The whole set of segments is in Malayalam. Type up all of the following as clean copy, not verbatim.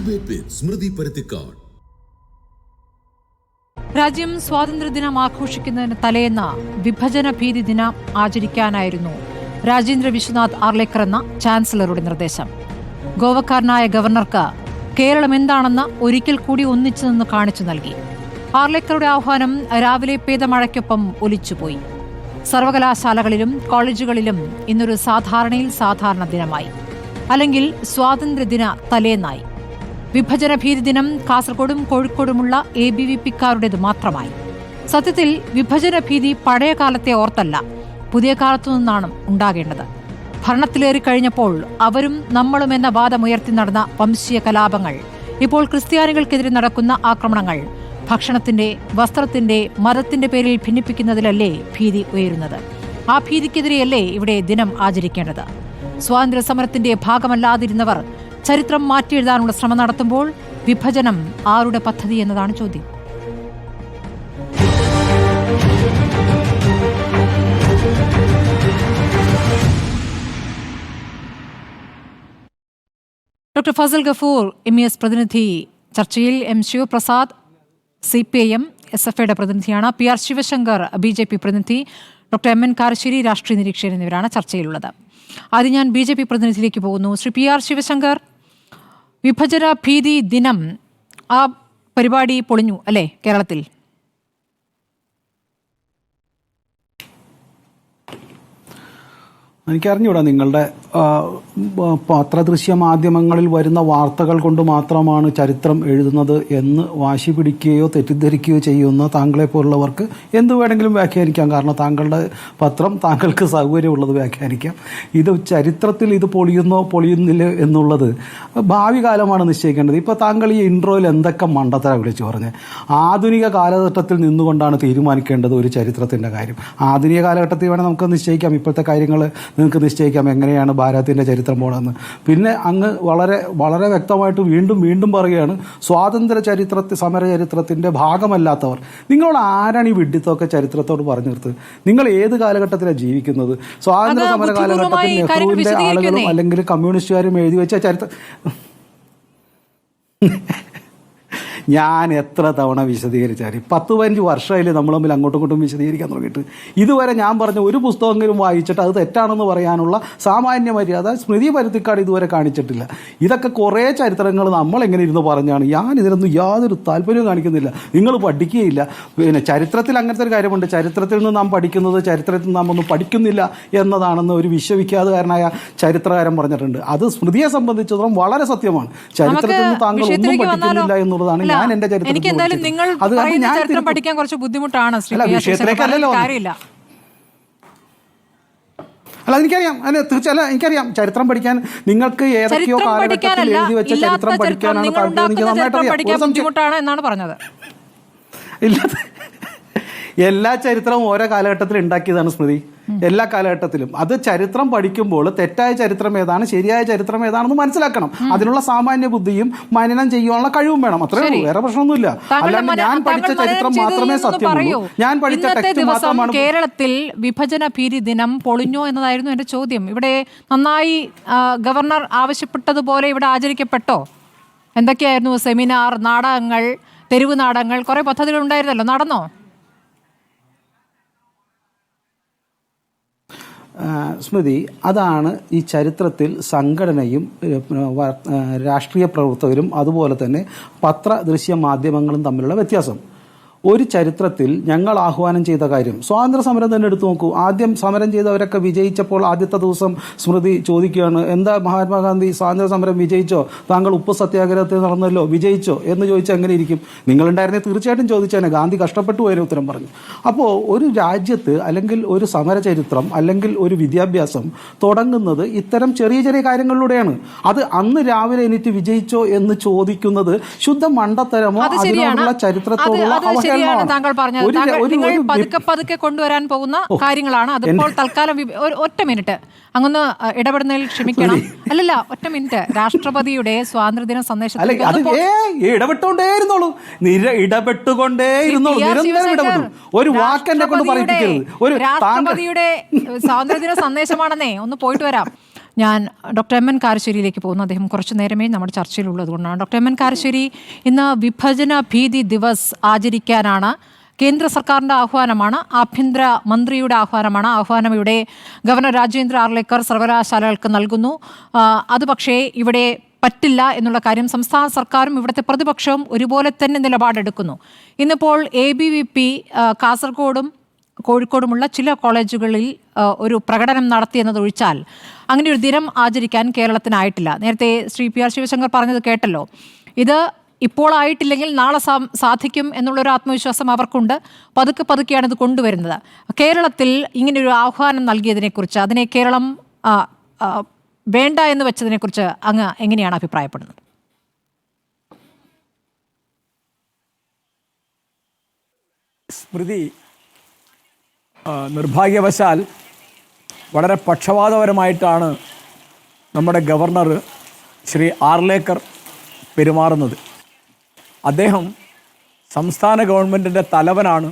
ഡിബേറ്റ് വിത്ത് സ്മൃതി പരുത്തിക്കാട്. രാജ്യം സ്വാതന്ത്ര്യദിനം ആഘോഷിക്കുന്നതിന് തലേന്ന് വിഭജന ഭീതി ദിനം ആചരിക്കാനായിരുന്നു രാജേന്ദ്ര വിശ്വനാഥ് ആർലേക്കർ എന്ന ചാൻസലറുടെ നിർദ്ദേശം. ഗോവക്കാരനായ ഗവർണർക്ക് കേരളം എന്താണെന്ന് ഒരിക്കൽ കൂടി ഒന്നിച്ചു നിന്ന് കാണിച്ചു നൽകി. ആർലേക്കറുടെ ആഹ്വാനം രാവിലെ പെയ്ത മഴയ്ക്കൊപ്പം ഒലിച്ചുപോയി. സർവകലാശാലകളിലും കോളേജുകളിലും ഇന്നൊരു സാധാരണയിൽ സാധാരണ ദിനമായി, അല്ലെങ്കിൽ സ്വാതന്ത്ര്യദിന തലേന്നായി. വിഭജന ഭീതി ദിനം കാസർഗോഡും കോഴിക്കോടുമുള്ള ABVP-ക്കാരുടേത് മാത്രമായി. സത്യത്തിൽ വിഭജന ഭീതി പഴയ കാലത്തെ ഓർത്തല്ല, പുതിയ കാലത്തു നിന്നാണ് ഉണ്ടാകേണ്ടത്. ഭരണത്തിലേറി കഴിഞ്ഞപ്പോൾ അവരും നമ്മളും എന്ന വാദമുയർത്തി നടന്ന വംശീയ കലാപങ്ങൾ, ഇപ്പോൾ ക്രിസ്ത്യാനികൾക്കെതിരെ നടക്കുന്ന ആക്രമണങ്ങൾ, ഭക്ഷണത്തിന്റെ, വസ്ത്രത്തിന്റെ, മതത്തിന്റെ പേരിൽ ഭിന്നിപ്പിക്കുന്നതിലല്ലേ ഭീതി ഉയരുന്നത്? ആ ഭീതിക്കെതിരെയല്ലേ ഇവിടെ ദിനം ആചരിക്കേണ്ടത്? സ്വാതന്ത്ര്യ സമരത്തിന്റെ ഭാഗമല്ലാതിരുന്നവർ ചരിത്രം മാറ്റിയെഴുതാനുള്ള ശ്രമം നടത്തുമ്പോൾ വിഭജനം ആരുടെ പദ്ധതി എന്നതാണ് ചോദ്യം. ഡോക്ടർ ഫസൽ ഗഫൂർ MES പ്രതിനിധി ചർച്ചയിൽ, M ശിവപ്രസാദ് CPIM SFIയുടെ പ്രതിനിധിയാണ്, PR ശിവശങ്കർ BJP പ്രതിനിധി, ഡോക്ടർ MN കാരശ്ശേരി രാഷ്ട്രീയ നിരീക്ഷകൻ എന്നിവരാണ് ചർച്ചയിലുള്ളത്. ആദ്യം ഞാൻ BJP പ്രതിനിധിയിലേക്ക് പോകുന്നു. ശ്രീ PR ശിവശങ്കർ, വിഭജന ഭീതി ദിനം ആ പരിപാടി പൊളിഞ്ഞു അല്ലേ കേരളത്തിൽ? എനിക്കറിഞ്ഞൂടാ, നിങ്ങളുടെ പത്രദൃശ്യ മാധ്യമങ്ങളിൽ വരുന്ന വാർത്തകൾ കൊണ്ട് മാത്രമാണ് ചരിത്രം എഴുതുന്നത് എന്ന് വാശി പിടിക്കുകയോ തെറ്റിദ്ധരിക്കുകയോ ചെയ്യുന്ന താങ്കളെ പോലുള്ളവർക്ക് എന്ത് വേണമെങ്കിലും വ്യാഖ്യാനിക്കാം. കാരണം താങ്കളുടെ പത്രം താങ്കൾക്ക് സൗകര്യമുള്ളത് വ്യാഖ്യാനിക്കാം. ഇത് ചരിത്രത്തിൽ ഇത് പൊളിയുന്നോ പൊളിയുന്നില്ല എന്നുള്ളത് ഭാവി കാലമാണ് നിശ്ചയിക്കേണ്ടത്. ഇപ്പോൾ താങ്കൾ ഈ ഇൻട്രോയിൽ എന്തൊക്കെ മണ്ടത്തരം വിളിച്ചു പറഞ്ഞ്, ആധുനിക കാലഘട്ടത്തിൽ നിന്നുകൊണ്ടാണ് തീരുമാനിക്കേണ്ടത് ഒരു ചരിത്രത്തിൻ്റെ കാര്യം. ആധുനിക കാലഘട്ടത്തിൽ വേണേൽ നമുക്ക് നിശ്ചയിക്കാം, ഇപ്പോഴത്തെ കാര്യങ്ങൾ നിങ്ങൾക്ക് നിശ്ചയിക്കാം എങ്ങനെയാണ് ഭാരതത്തിൻ്റെ ചരിത്രം പോകണമെന്ന്. പിന്നെ അങ്ങ് വളരെ വളരെ വ്യക്തമായിട്ട് വീണ്ടും വീണ്ടും പറയുകയാണ് സ്വാതന്ത്ര്യ സമര ചരിത്രത്തിൻ്റെ ഭാഗമല്ലാത്തവർ. നിങ്ങളോട് ആരാണ് ഈ വിഡ്ഢിത്തമൊക്കെ ചരിത്രത്തോട് പറഞ്ഞു നിർത്തത്? നിങ്ങൾ ഏത് കാലഘട്ടത്തിലാണ് ജീവിക്കുന്നത്? സ്വാതന്ത്ര്യ സമര കാലഘട്ടത്തിൽ നെഹ്റുവിൻ്റെ ആളുകളും അല്ലെങ്കിൽ കമ്മ്യൂണിസ്റ്റുകാരും എഴുതി വെച്ച ചരിത്രം ഞാൻ എത്ര തവണ വിശദീകരിച്ചാൽ 10-15 വർഷമായില്ലേ നമ്മൾ തമ്മിൽ അങ്ങോട്ടും ഇങ്ങോട്ടും വിശദീകരിക്കാൻ തുടങ്ങിയിട്ട്. ഇതുവരെ ഞാൻ പറഞ്ഞ ഒരു പുസ്തകമെങ്കിലും വായിച്ചിട്ട് അത് തെറ്റാണെന്ന് പറയാനുള്ള സാമാന്യ മര്യാദ സ്മൃതി പരുത്തിക്കാട് ഇതുവരെ കാണിച്ചിട്ടില്ല. ഇതൊക്കെ കുറേ ചരിത്രങ്ങൾ നമ്മൾ എങ്ങനെ ഇരുന്ന് പറഞ്ഞാണ്. ഞാൻ ഇതിനൊന്നും യാതൊരു താല്പര്യവും കാണിക്കുന്നില്ല. നിങ്ങൾ പഠിക്കുകയില്ല. പിന്നെ ചരിത്രത്തിൽ അങ്ങനത്തെ ഒരു കാര്യമുണ്ട്, ചരിത്രത്തിൽ നിന്ന് നാം പഠിക്കുന്നത് ചരിത്രത്തിൽ നാം ഒന്നും പഠിക്കുന്നില്ല എന്നതാണെന്ന് ഒരു വിശ്വവിഖ്യാതകാരനായ ചരിത്രകാരൻ പറഞ്ഞിട്ടുണ്ട്. അത് സ്മൃതിയെ സംബന്ധിച്ചിടത്തോളം വളരെ സത്യമാണ്. ചരിത്രത്തിൽ നിന്ന് താങ്കൾ ഒന്നും പഠിക്കുന്നില്ല എന്നുള്ളതാണ് ഞാൻ എന്റെ ചരിത്രം. നിങ്ങൾ ചരിത്രം പഠിക്കാൻ കുറച്ച് ബുദ്ധിമുട്ടാണ്. അല്ല, എനിക്കറിയാം, അല്ല തീർച്ചയായും എനിക്കറിയാം ചരിത്രം പഠിക്കാൻ നിങ്ങൾക്ക് ഏതൊക്കെയോ കാലഘട്ടത്തിൽ എഴുതി വെച്ച ചരിത്രം പഠിക്കാനാണ് ബുദ്ധിമുട്ടാണ് എന്നാണ് പറഞ്ഞത്. ഇല്ല, എല്ലാ ചരിത്രവും ഓരോ കാലഘട്ടത്തിൽ ഉണ്ടാക്കിയതാണ് സ്മൃതി, എല്ലാ കാലഘട്ടത്തിലും. അത് ചരിത്രം പഠിക്കുമ്പോൾ തെറ്റായ ചരിത്രം ഏതാണ് ശരിയായ ചരിത്രം ഏതാണെന്ന് മനസ്സിലാക്കണം. അതിനുള്ള സാമാന്യ ബുദ്ധിയും മനനം ചെയ്യാനുള്ള കഴിവും വേണം. അത്രേ ഉള്ളൂ, വേറെ പ്രശ്നമൊന്നുമില്ല. അല്ലാണ്ട് ഞാൻ പഠിച്ച ചരിത്രം മാത്രമേ സത്യമുള്ളൂ, ഞാൻ പഠിച്ച ടെക്സ്റ്റ് മാത്രമാണ്. കേരളത്തിൽ വിഭജന ഭീതി ദിനം പൊളിഞ്ഞോ എന്നതായിരുന്നു എന്റെ ചോദ്യം. ഇവിടെ നന്നായി ഗവർണർ ആവശ്യപ്പെട്ടതുപോലെ ഇവിടെ ആചരിക്കപ്പെട്ടോ? എന്തൊക്കെയായിരുന്നു? സെമിനാർ, നാടകങ്ങൾ, തെരുവ് നാടകങ്ങൾ, കുറെ പദ്ധതികൾ ഉണ്ടായിരുന്നല്ലോ, നടന്നോ? സ്മൃതി, അതാണ് ഈ ചരിത്രത്തിൽ സംഘടനയും രാഷ്ട്രീയ പ്രവർത്തകരും അതുപോലെ തന്നെ പത്രദൃശ്യ മാധ്യമങ്ങളും തമ്മിലുള്ള വ്യത്യാസം. ഒരു ചരിത്രത്തിൽ ഞങ്ങൾ ആഹ്വാനം ചെയ്ത കാര്യം, സ്വാതന്ത്ര്യ സമരം തന്നെ എടുത്തു നോക്കൂ. ആദ്യം സമരം ചെയ്തവരൊക്കെ വിജയിച്ചപ്പോൾ ആദ്യത്തെ ദിവസം സ്മൃതി ചോദിക്കുകയാണ്, എന്താ മഹാത്മാഗാന്ധി സ്വാതന്ത്ര്യ സമരം വിജയിച്ചോ? താങ്കൾ ഉപ്പ് സത്യാഗ്രഹത്തിൽ നടന്നല്ലോ, വിജയിച്ചോ എന്ന് ചോദിച്ചാൽ എങ്ങനെ ഇരിക്കും? നിങ്ങളുണ്ടായിരുന്നെ തീർച്ചയായിട്ടും ചോദിച്ചേനെ, ഗാന്ധി കഷ്ടപ്പെട്ടു പോയതിന് ഉത്തരം പറഞ്ഞു. അപ്പോൾ ഒരു രാജ്യത്ത് അല്ലെങ്കിൽ ഒരു സമര ചരിത്രം അല്ലെങ്കിൽ ഒരു വിദ്യാഭ്യാസം തുടങ്ങുന്നത് ഇത്തരം ചെറിയ ചെറിയ കാര്യങ്ങളിലൂടെയാണ്. അത് അന്ന് രാവിലെ എണീറ്റ് വിജയിച്ചോ എന്ന് ചോദിക്കുന്നത് ശുദ്ധ മണ്ടത്തരമോ അതിനോടുള്ള ചരിത്രത്തോടുള്ള താങ്കൾ പറഞ്ഞത് നിങ്ങൾ പതുക്കെ കൊണ്ടുവരാൻ പോകുന്ന കാര്യങ്ങളാണ്. അതിപ്പോൾ തൽക്കാലം ഒറ്റ മിനിറ്റ് അങ്ങൊന്ന് ഇടപെടുന്നതിൽ ക്ഷമിക്കണം. അല്ലല്ല, ഒറ്റ മിനിറ്റ്. രാഷ്ട്രപതിയുടെ സ്വാതന്ത്ര്യദിന സന്ദേശത്തിൽ ഇടപെട്ടുകൊണ്ടേയിരുന്നോളൂ, ഒരു വാക്കെന്നെ കൊണ്ട് പറയിപ്പിക്കരുത്. രാഷ്ട്രപതിയുടെ സ്വാതന്ത്ര്യദിന സന്ദേശമാണെന്നേ, ഒന്ന് പോയിട്ട് വരാം. ഞാൻ ഡോക്ടർ എം എൻ കാരശ്ശേരിയിലേക്ക് പോകുന്നു. അദ്ദേഹം കുറച്ചു നേരമേ നമ്മുടെ ചർച്ചയിലുള്ളത് കൊണ്ടാണ്. ഡോക്ടർ എം എൻ കാരശ്ശേരി, ഇന്ന് വിഭജന ഭീതി ദിവസ് ആചരിക്കാനാണ് കേന്ദ്ര സർക്കാരിൻ്റെ ആഹ്വാനമാണ്, ആഭ്യന്തര മന്ത്രിയുടെ ആഹ്വാനമാണ്. ആഹ്വാനം ഇവിടെ ഗവർണർ രാജേന്ദ്ര ആർലേക്കർ സർവകലാശാലകൾക്ക് നൽകുന്നു. അത് പക്ഷേ ഇവിടെ പറ്റില്ല എന്നുള്ള കാര്യം സംസ്ഥാന സർക്കാരും ഇവിടുത്തെ പ്രതിപക്ഷവും ഒരുപോലെ തന്നെ നിലപാടെടുക്കുന്നു. ഇന്നിപ്പോൾ ABVP കാസർഗോഡും കോഴിക്കോടുമുള്ള ചില കോളേജുകളിൽ ഒരു പ്രകടനം നടത്തിയെന്നതൊഴിച്ചാൽ അങ്ങനെ ഒരു ദിനം ആചരിക്കാൻ കേരളത്തിനായിട്ടില്ല. നേരത്തെ ശ്രീ PR ശിവശങ്കർ പറഞ്ഞത് കേട്ടല്ലോ. ഇത് ഇപ്പോൾ ആയിട്ടില്ലെങ്കിൽ നാളെ സാധിക്കും എന്നുള്ളൊരു ആത്മവിശ്വാസം അവർക്കുണ്ട്. പതുക്കെ പതുക്കെയാണ് ഇത് കൊണ്ടുവരുന്നത്. കേരളത്തിൽ ഇങ്ങനെയൊരു ആഹ്വാനം നൽകിയതിനെക്കുറിച്ച്, അതിനെ കേരളം വേണ്ട എന്ന് വെച്ചതിനെക്കുറിച്ച് അങ്ങ് എങ്ങനെയാണ് അഭിപ്രായപ്പെടുന്നത്? സ്മൃതി, നിർഭാഗ്യവശാൽ വളരെ പക്ഷപാതപരമായിട്ടാണ് നമ്മുടെ ഗവർണർ ശ്രീ ആർലേക്കർ പെരുമാറുന്നത്. അദ്ദേഹം സംസ്ഥാന ഗവൺമെൻറ്റിൻ്റെ തലവനാണ്,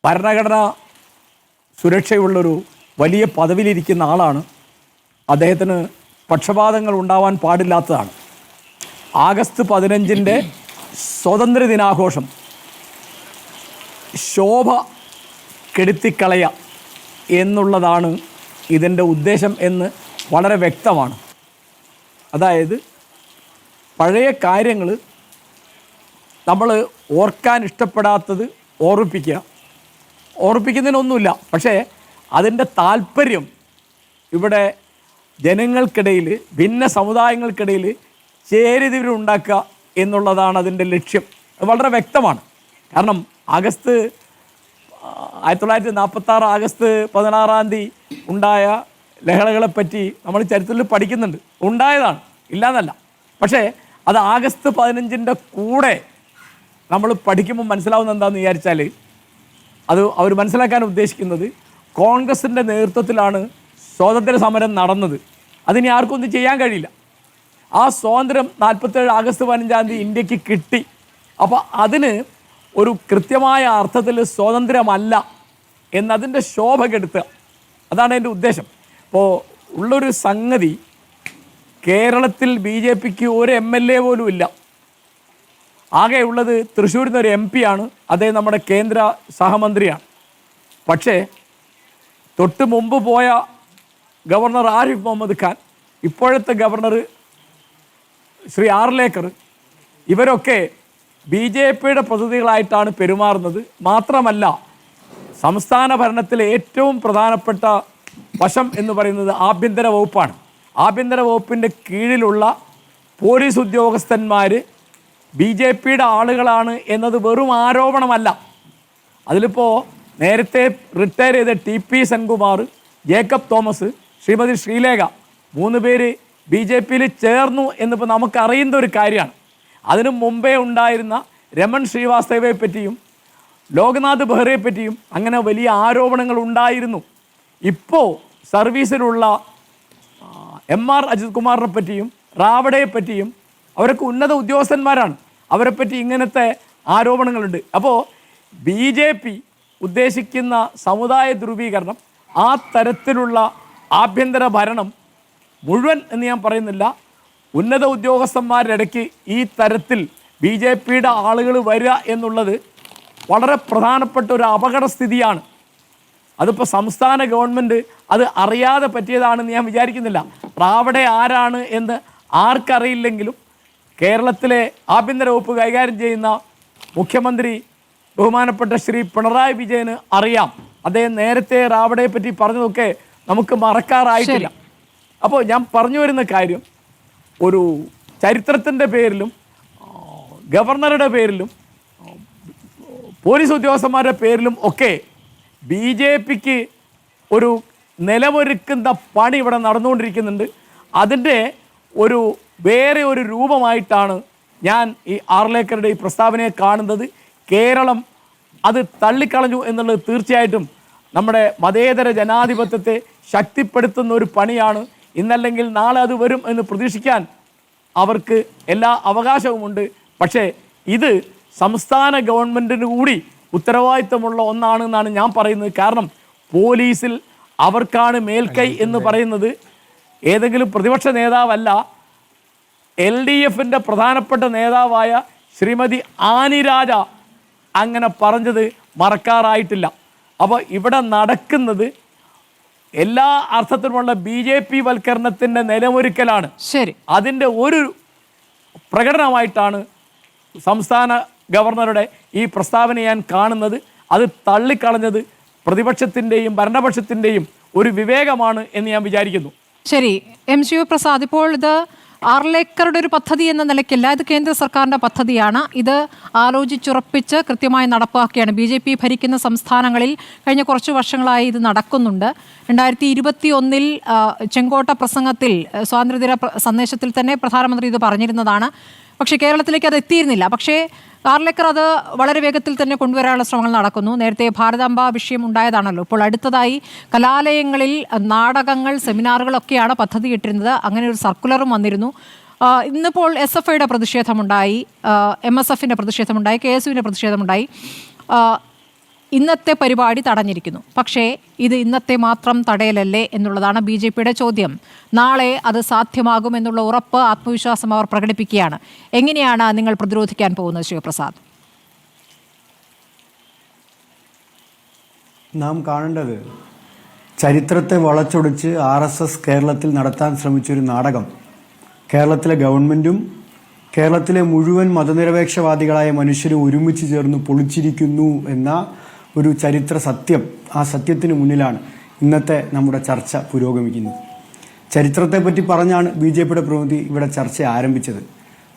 ഭരണഘടനാ സുരക്ഷയുള്ളൊരു വലിയ പദവിയിലിരിക്കുന്ന ആളാണ്. അദ്ദേഹത്തിന് പക്ഷപാതങ്ങൾ ഉണ്ടാവാൻ പാടില്ലാത്തതാണ്. ആഗസ്റ്റ് 15 സ്വാതന്ത്ര്യ ദിനാഘോഷം ശോഭ കെടുത്തിക്കളയുക എന്നുള്ളതാണ് ഇതിൻ്റെ ഉദ്ദേശം എന്ന് വളരെ വ്യക്തമാണ്. അതായത് പഴയ കാര്യങ്ങൾ നമ്മൾ ഓർക്കാൻ ഇഷ്ടപ്പെടാത്തത് ഓർപ്പിക്കുന്നതിനൊന്നുമില്ല. പക്ഷേ അതിൻ്റെ താല്പര്യം ഇവിടെ ജനങ്ങൾക്കിടയിൽ, ഭിന്ന സമുദായങ്ങൾക്കിടയിൽ ചേരിതിരിവുണ്ടാക്കുക എന്നുള്ളതാണ് അതിൻ്റെ ലക്ഷ്യം. അത് വളരെ വ്യക്തമാണ്. കാരണം 1946 ആഗസ്റ്റ് 16 ഉണ്ടായ ലഹളകളെപ്പറ്റി നമ്മൾ ചരിത്രത്തിൽ പഠിക്കുന്നുണ്ട്. ഉണ്ടായതാണ്, ഇല്ലയെന്നല്ല. പക്ഷേ അത് ആഗസ്റ്റ് 15 കൂടെ നമ്മൾ പഠിക്കുമ്പോൾ മനസ്സിലാവുന്ന എന്താണെന്ന് വിചാരിച്ചാൽ, അത് അവർ മനസ്സിലാക്കാൻ ഉദ്ദേശിക്കുന്നത് കോൺഗ്രസിൻ്റെ നേതൃത്വത്തിലാണ് സ്വാതന്ത്ര്യ സമരം നടന്നത്. അതിനി ആർക്കും ഒന്നും ചെയ്യാൻ കഴിയില്ല. ആ സ്വാതന്ത്ര്യം 47 ആഗസ്റ്റ് 15 ഇന്ത്യക്ക് കിട്ടി. അപ്പോൾ അതിന് ഒരു കൃത്യമായ അർത്ഥത്തിൽ സ്വാതന്ത്ര്യമല്ല എന്നതിൻ്റെ ശോഭ കെടുത്തുക, അതാണ് എൻ്റെ ഉദ്ദേശം. അപ്പോൾ ഉള്ളൊരു സംഗതി, കേരളത്തിൽ BJPക്ക് ഒരു MLA പോലും ഇല്ല. ആകെ ഉള്ളത് തൃശ്ശൂരിൽ നിന്നൊരു MP ആണ്. അദ്ദേഹം നമ്മുടെ കേന്ദ്ര സഹമന്ത്രിയാണ്. പക്ഷേ തൊട്ട് മുമ്പ് പോയ ഗവർണർ ആരിഫ് മുഹമ്മദ് ഖാൻ, ഇപ്പോഴത്തെ ഗവർണർ ശ്രീ ആർലേക്കർ, ഇവരൊക്കെ BJPയുടെ പ്രതിനിധികളായിട്ടാണ് പെരുമാറുന്നത്. മാത്രമല്ല, സംസ്ഥാന ഭരണത്തിലെ ഏറ്റവും പ്രധാനപ്പെട്ട വശം എന്ന് പറയുന്നത് ആഭ്യന്തര വകുപ്പാണ്. ആഭ്യന്തര വകുപ്പിൻ്റെ കീഴിലുള്ള പോലീസ് ഉദ്യോഗസ്ഥന്മാർ BJPയുടെ ആളുകളാണ് എന്നത് വെറും ആരോപണമല്ല. അതിലിപ്പോൾ നേരത്തെ റിട്ടയർ ചെയ്ത TP Senkumar, Jacob Thomas, Shrimati Sreelekha, 3 പേര് BJPയിൽ ചേർന്നു എന്നിപ്പോൾ നമുക്കറിയുന്ന ഒരു കാര്യമാണ്. അതിനു മുമ്പേ ഉണ്ടായിരുന്ന രമൺ ശ്രീവാസ്തവയെ പറ്റിയും ലോക്നാഥ് ബെഹ്റയെ പറ്റിയും അങ്ങനെ വലിയ ആരോപണങ്ങൾ ഉണ്ടായിരുന്നു. ഇപ്പോൾ സർവീസിലുള്ള MR അജിത് കുമാറിനെ പറ്റിയും റാവഡയെ പറ്റിയും, അവരൊക്കെ ഉന്നത ഉദ്യോഗസ്ഥന്മാരാണ്, അവരെപ്പറ്റി ഇങ്ങനത്തെ ആരോപണങ്ങളുണ്ട്. അപ്പോൾ BJP ഉദ്ദേശിക്കുന്ന സമുദായ ധ്രുവീകരണം, ആ തരത്തിലുള്ള ആഭ്യന്തര ഭരണം മുഴുവൻ എന്ന് ഞാൻ പറയുന്നില്ല, ഉന്നത ഉദ്യോഗസ്ഥന്മാരുടെ ഇടയ്ക്ക് ഈ തരത്തിൽ BJPയുടെ ആളുകൾ വരിക എന്നുള്ളത് വളരെ പ്രധാനപ്പെട്ട ഒരു അപകടസ്ഥിതിയാണ്. അതിപ്പോൾ സംസ്ഥാന ഗവൺമെൻറ് അത് അറിയാതെ പറ്റിയതാണെന്ന് ഞാൻ വിചാരിക്കുന്നില്ല. റാവഡെ ആരാണ് എന്ന് ആർക്കറിയില്ലെങ്കിലും കേരളത്തിലെ ആഭ്യന്തര വകുപ്പ് കൈകാര്യം ചെയ്യുന്ന മുഖ്യമന്ത്രി ബഹുമാനപ്പെട്ട ശ്രീ പിണറായി വിജയന് അറിയാം. അദ്ദേഹം നേരത്തെ റാവഡയെ പറ്റി പറഞ്ഞതൊക്കെ നമുക്ക് മറക്കാറായിട്ടില്ല. അപ്പോൾ ഞാൻ പറഞ്ഞു വരുന്ന കാര്യം, ഒരു ചരിത്രത്തിൻ്റെ പേരിലും ഗവർണറുടെ പേരിലും പോലീസ് ഉദ്യോഗസ്ഥന്മാരുടെ പേരിലും ഒക്കെ BJPക്ക് ഒരു നിലമൊരുക്കുന്ന പണി ഇവിടെ നടന്നുകൊണ്ടിരിക്കുന്നുണ്ട്. അതിൻ്റെ വേറെ ഒരു രൂപമായിട്ടാണ് ഞാൻ ഈ ആർലേക്കറുടെ ഈ പ്രസ്താവനയെ കാണുന്നത്. കേരളം അത് തള്ളിക്കളഞ്ഞു എന്നുള്ളത് തീർച്ചയായിട്ടും നമ്മുടെ മതേതര ജനാധിപത്യത്തെ ശക്തിപ്പെടുത്തുന്ന ഒരു പണിയാണ്. ഇന്നല്ലെങ്കിൽ നാളെ അത് വരും എന്ന് പ്രതീക്ഷിക്കാൻ അവർക്ക് എല്ലാ അവകാശവുമുണ്ട്. പക്ഷേ ഇത് സംസ്ഥാന ഗവൺമെൻറ്റിന് കൂടി ഉത്തരവാദിത്തമുള്ള ഒന്നാണെന്നാണ് ഞാൻ പറയുന്നത്. കാരണം പോലീസിൽ അവർക്കാണ് മേൽക്കൈ എന്ന് പറയുന്നത് ഏതെങ്കിലും പ്രതിപക്ഷ നേതാവല്ല, LDFിൻ്റെ പ്രധാനപ്പെട്ട നേതാവായ ശ്രീമതി ആനി രാജ അങ്ങനെ പറഞ്ഞത് മറക്കാറായിട്ടില്ല. അപ്പോൾ ഇവിടെ നടക്കുന്നത് എല്ലാ അർത്ഥത്തിലുമുള്ള BJP വൽക്കരണത്തിൻ്റെ നിലമൊരുക്കലാണ്. ശരി, അതിൻ്റെ ഒരു പ്രകടനമായിട്ടാണ് സംസ്ഥാന ഗവർണറുടെ ഈ പ്രസ്താവന ഞാൻ കാണുന്നത്. അത് തള്ളിക്കളഞ്ഞത് പ്രതിപക്ഷത്തിൻ്റെയും ഭരണപക്ഷത്തിൻ്റെയും ഒരു വിവേകമാണ് എന്ന് ഞാൻ വിചാരിക്കുന്നു. ശരി. M. ശിവപ്രസാദ്, ഇപ്പോൾ ഇത് ആർലേക്കറുടെ ഒരു പദ്ധതി എന്ന നിലയ്ക്കല്ല, ഇത് കേന്ദ്ര സർക്കാരിൻ്റെ പദ്ധതിയാണ്. ഇത് ആലോചിച്ചുറപ്പിച്ച് കൃത്യമായി നടപ്പാക്കുകയാണ്. BJP ഭരിക്കുന്ന സംസ്ഥാനങ്ങളിൽ കഴിഞ്ഞ കുറച്ച് വർഷങ്ങളായി ഇത് നടക്കുന്നുണ്ട്. 2021 ചെങ്കോട്ട പ്രസംഗത്തിൽ, സ്വാതന്ത്ര്യദിന സന്ദേശത്തിൽ തന്നെ പ്രധാനമന്ത്രി ഇത് പറഞ്ഞിരുന്നതാണ്. പക്ഷേ കേരളത്തിലേക്ക് അത് എത്തിയിരുന്നില്ല. പക്ഷേ ആർലേക്കർ അത് വളരെ വേഗത്തിൽ തന്നെ കൊണ്ടുവരാനുള്ള ശ്രമങ്ങൾ നടക്കുന്നു. നേരത്തെ ഭാരതാംബ വിഷയം ഉണ്ടായതാണല്ലോ. ഇപ്പോൾ അടുത്തതായി കലാലയങ്ങളിൽ നാടകങ്ങൾ, സെമിനാറുകളൊക്കെയാണ് പദ്ധതി ഇട്ടിരുന്നത്. അങ്ങനെ ഒരു സർക്കുലറും വന്നിരുന്നു. ഇന്നിപ്പോൾ SFIയുടെ പ്രതിഷേധമുണ്ടായി, MSFിൻ്റെ പ്രതിഷേധമുണ്ടായി, KSUവിൻ്റെ പ്രതിഷേധമുണ്ടായി. ഇന്നത്തെ പരിപാടി തടഞ്ഞിരിക്കുന്നു. പക്ഷേ ഇത് ഇന്നത്തെ മാത്രം തടയലല്ലേ എന്നുള്ളതാണ് BJPയുടെ ചോദ്യം. നാളെ അത് സാധ്യമാകുമെന്നുള്ള ഉറപ്പ്, ആത്മവിശ്വാസം അവർ പ്രകടിപ്പിക്കുകയാണ്. എങ്ങനെയാണ് നിങ്ങൾ പ്രതിരോധിക്കാൻ പോകുന്നത് ശിവപ്രസാദ്? നാം കാണേണ്ടത് ചരിത്രത്തെ വളച്ചൊടിച്ച് RSS കേരളത്തിൽ നടത്താൻ ശ്രമിച്ചൊരു നാടകം കേരളത്തിലെ ഗവൺമെൻറ്റും കേരളത്തിലെ മുഴുവൻ മതനിരപേക്ഷവാദികളായ മനുഷ്യരും ഒരുമിച്ച് ചേർന്ന് പൊളിച്ചിരിക്കുന്നു എന്ന ഒരു ചരിത്ര സത്യം, ആ സത്യത്തിന് മുന്നിലാണ് ഇന്നത്തെ നമ്മുടെ ചർച്ച പുരോഗമിക്കുന്നത്. ചരിത്രത്തെപ്പറ്റി പറഞ്ഞാണ് BJPയുടെ പ്രതിനിധി ഇവിടെ ചർച്ച ആരംഭിച്ചത്.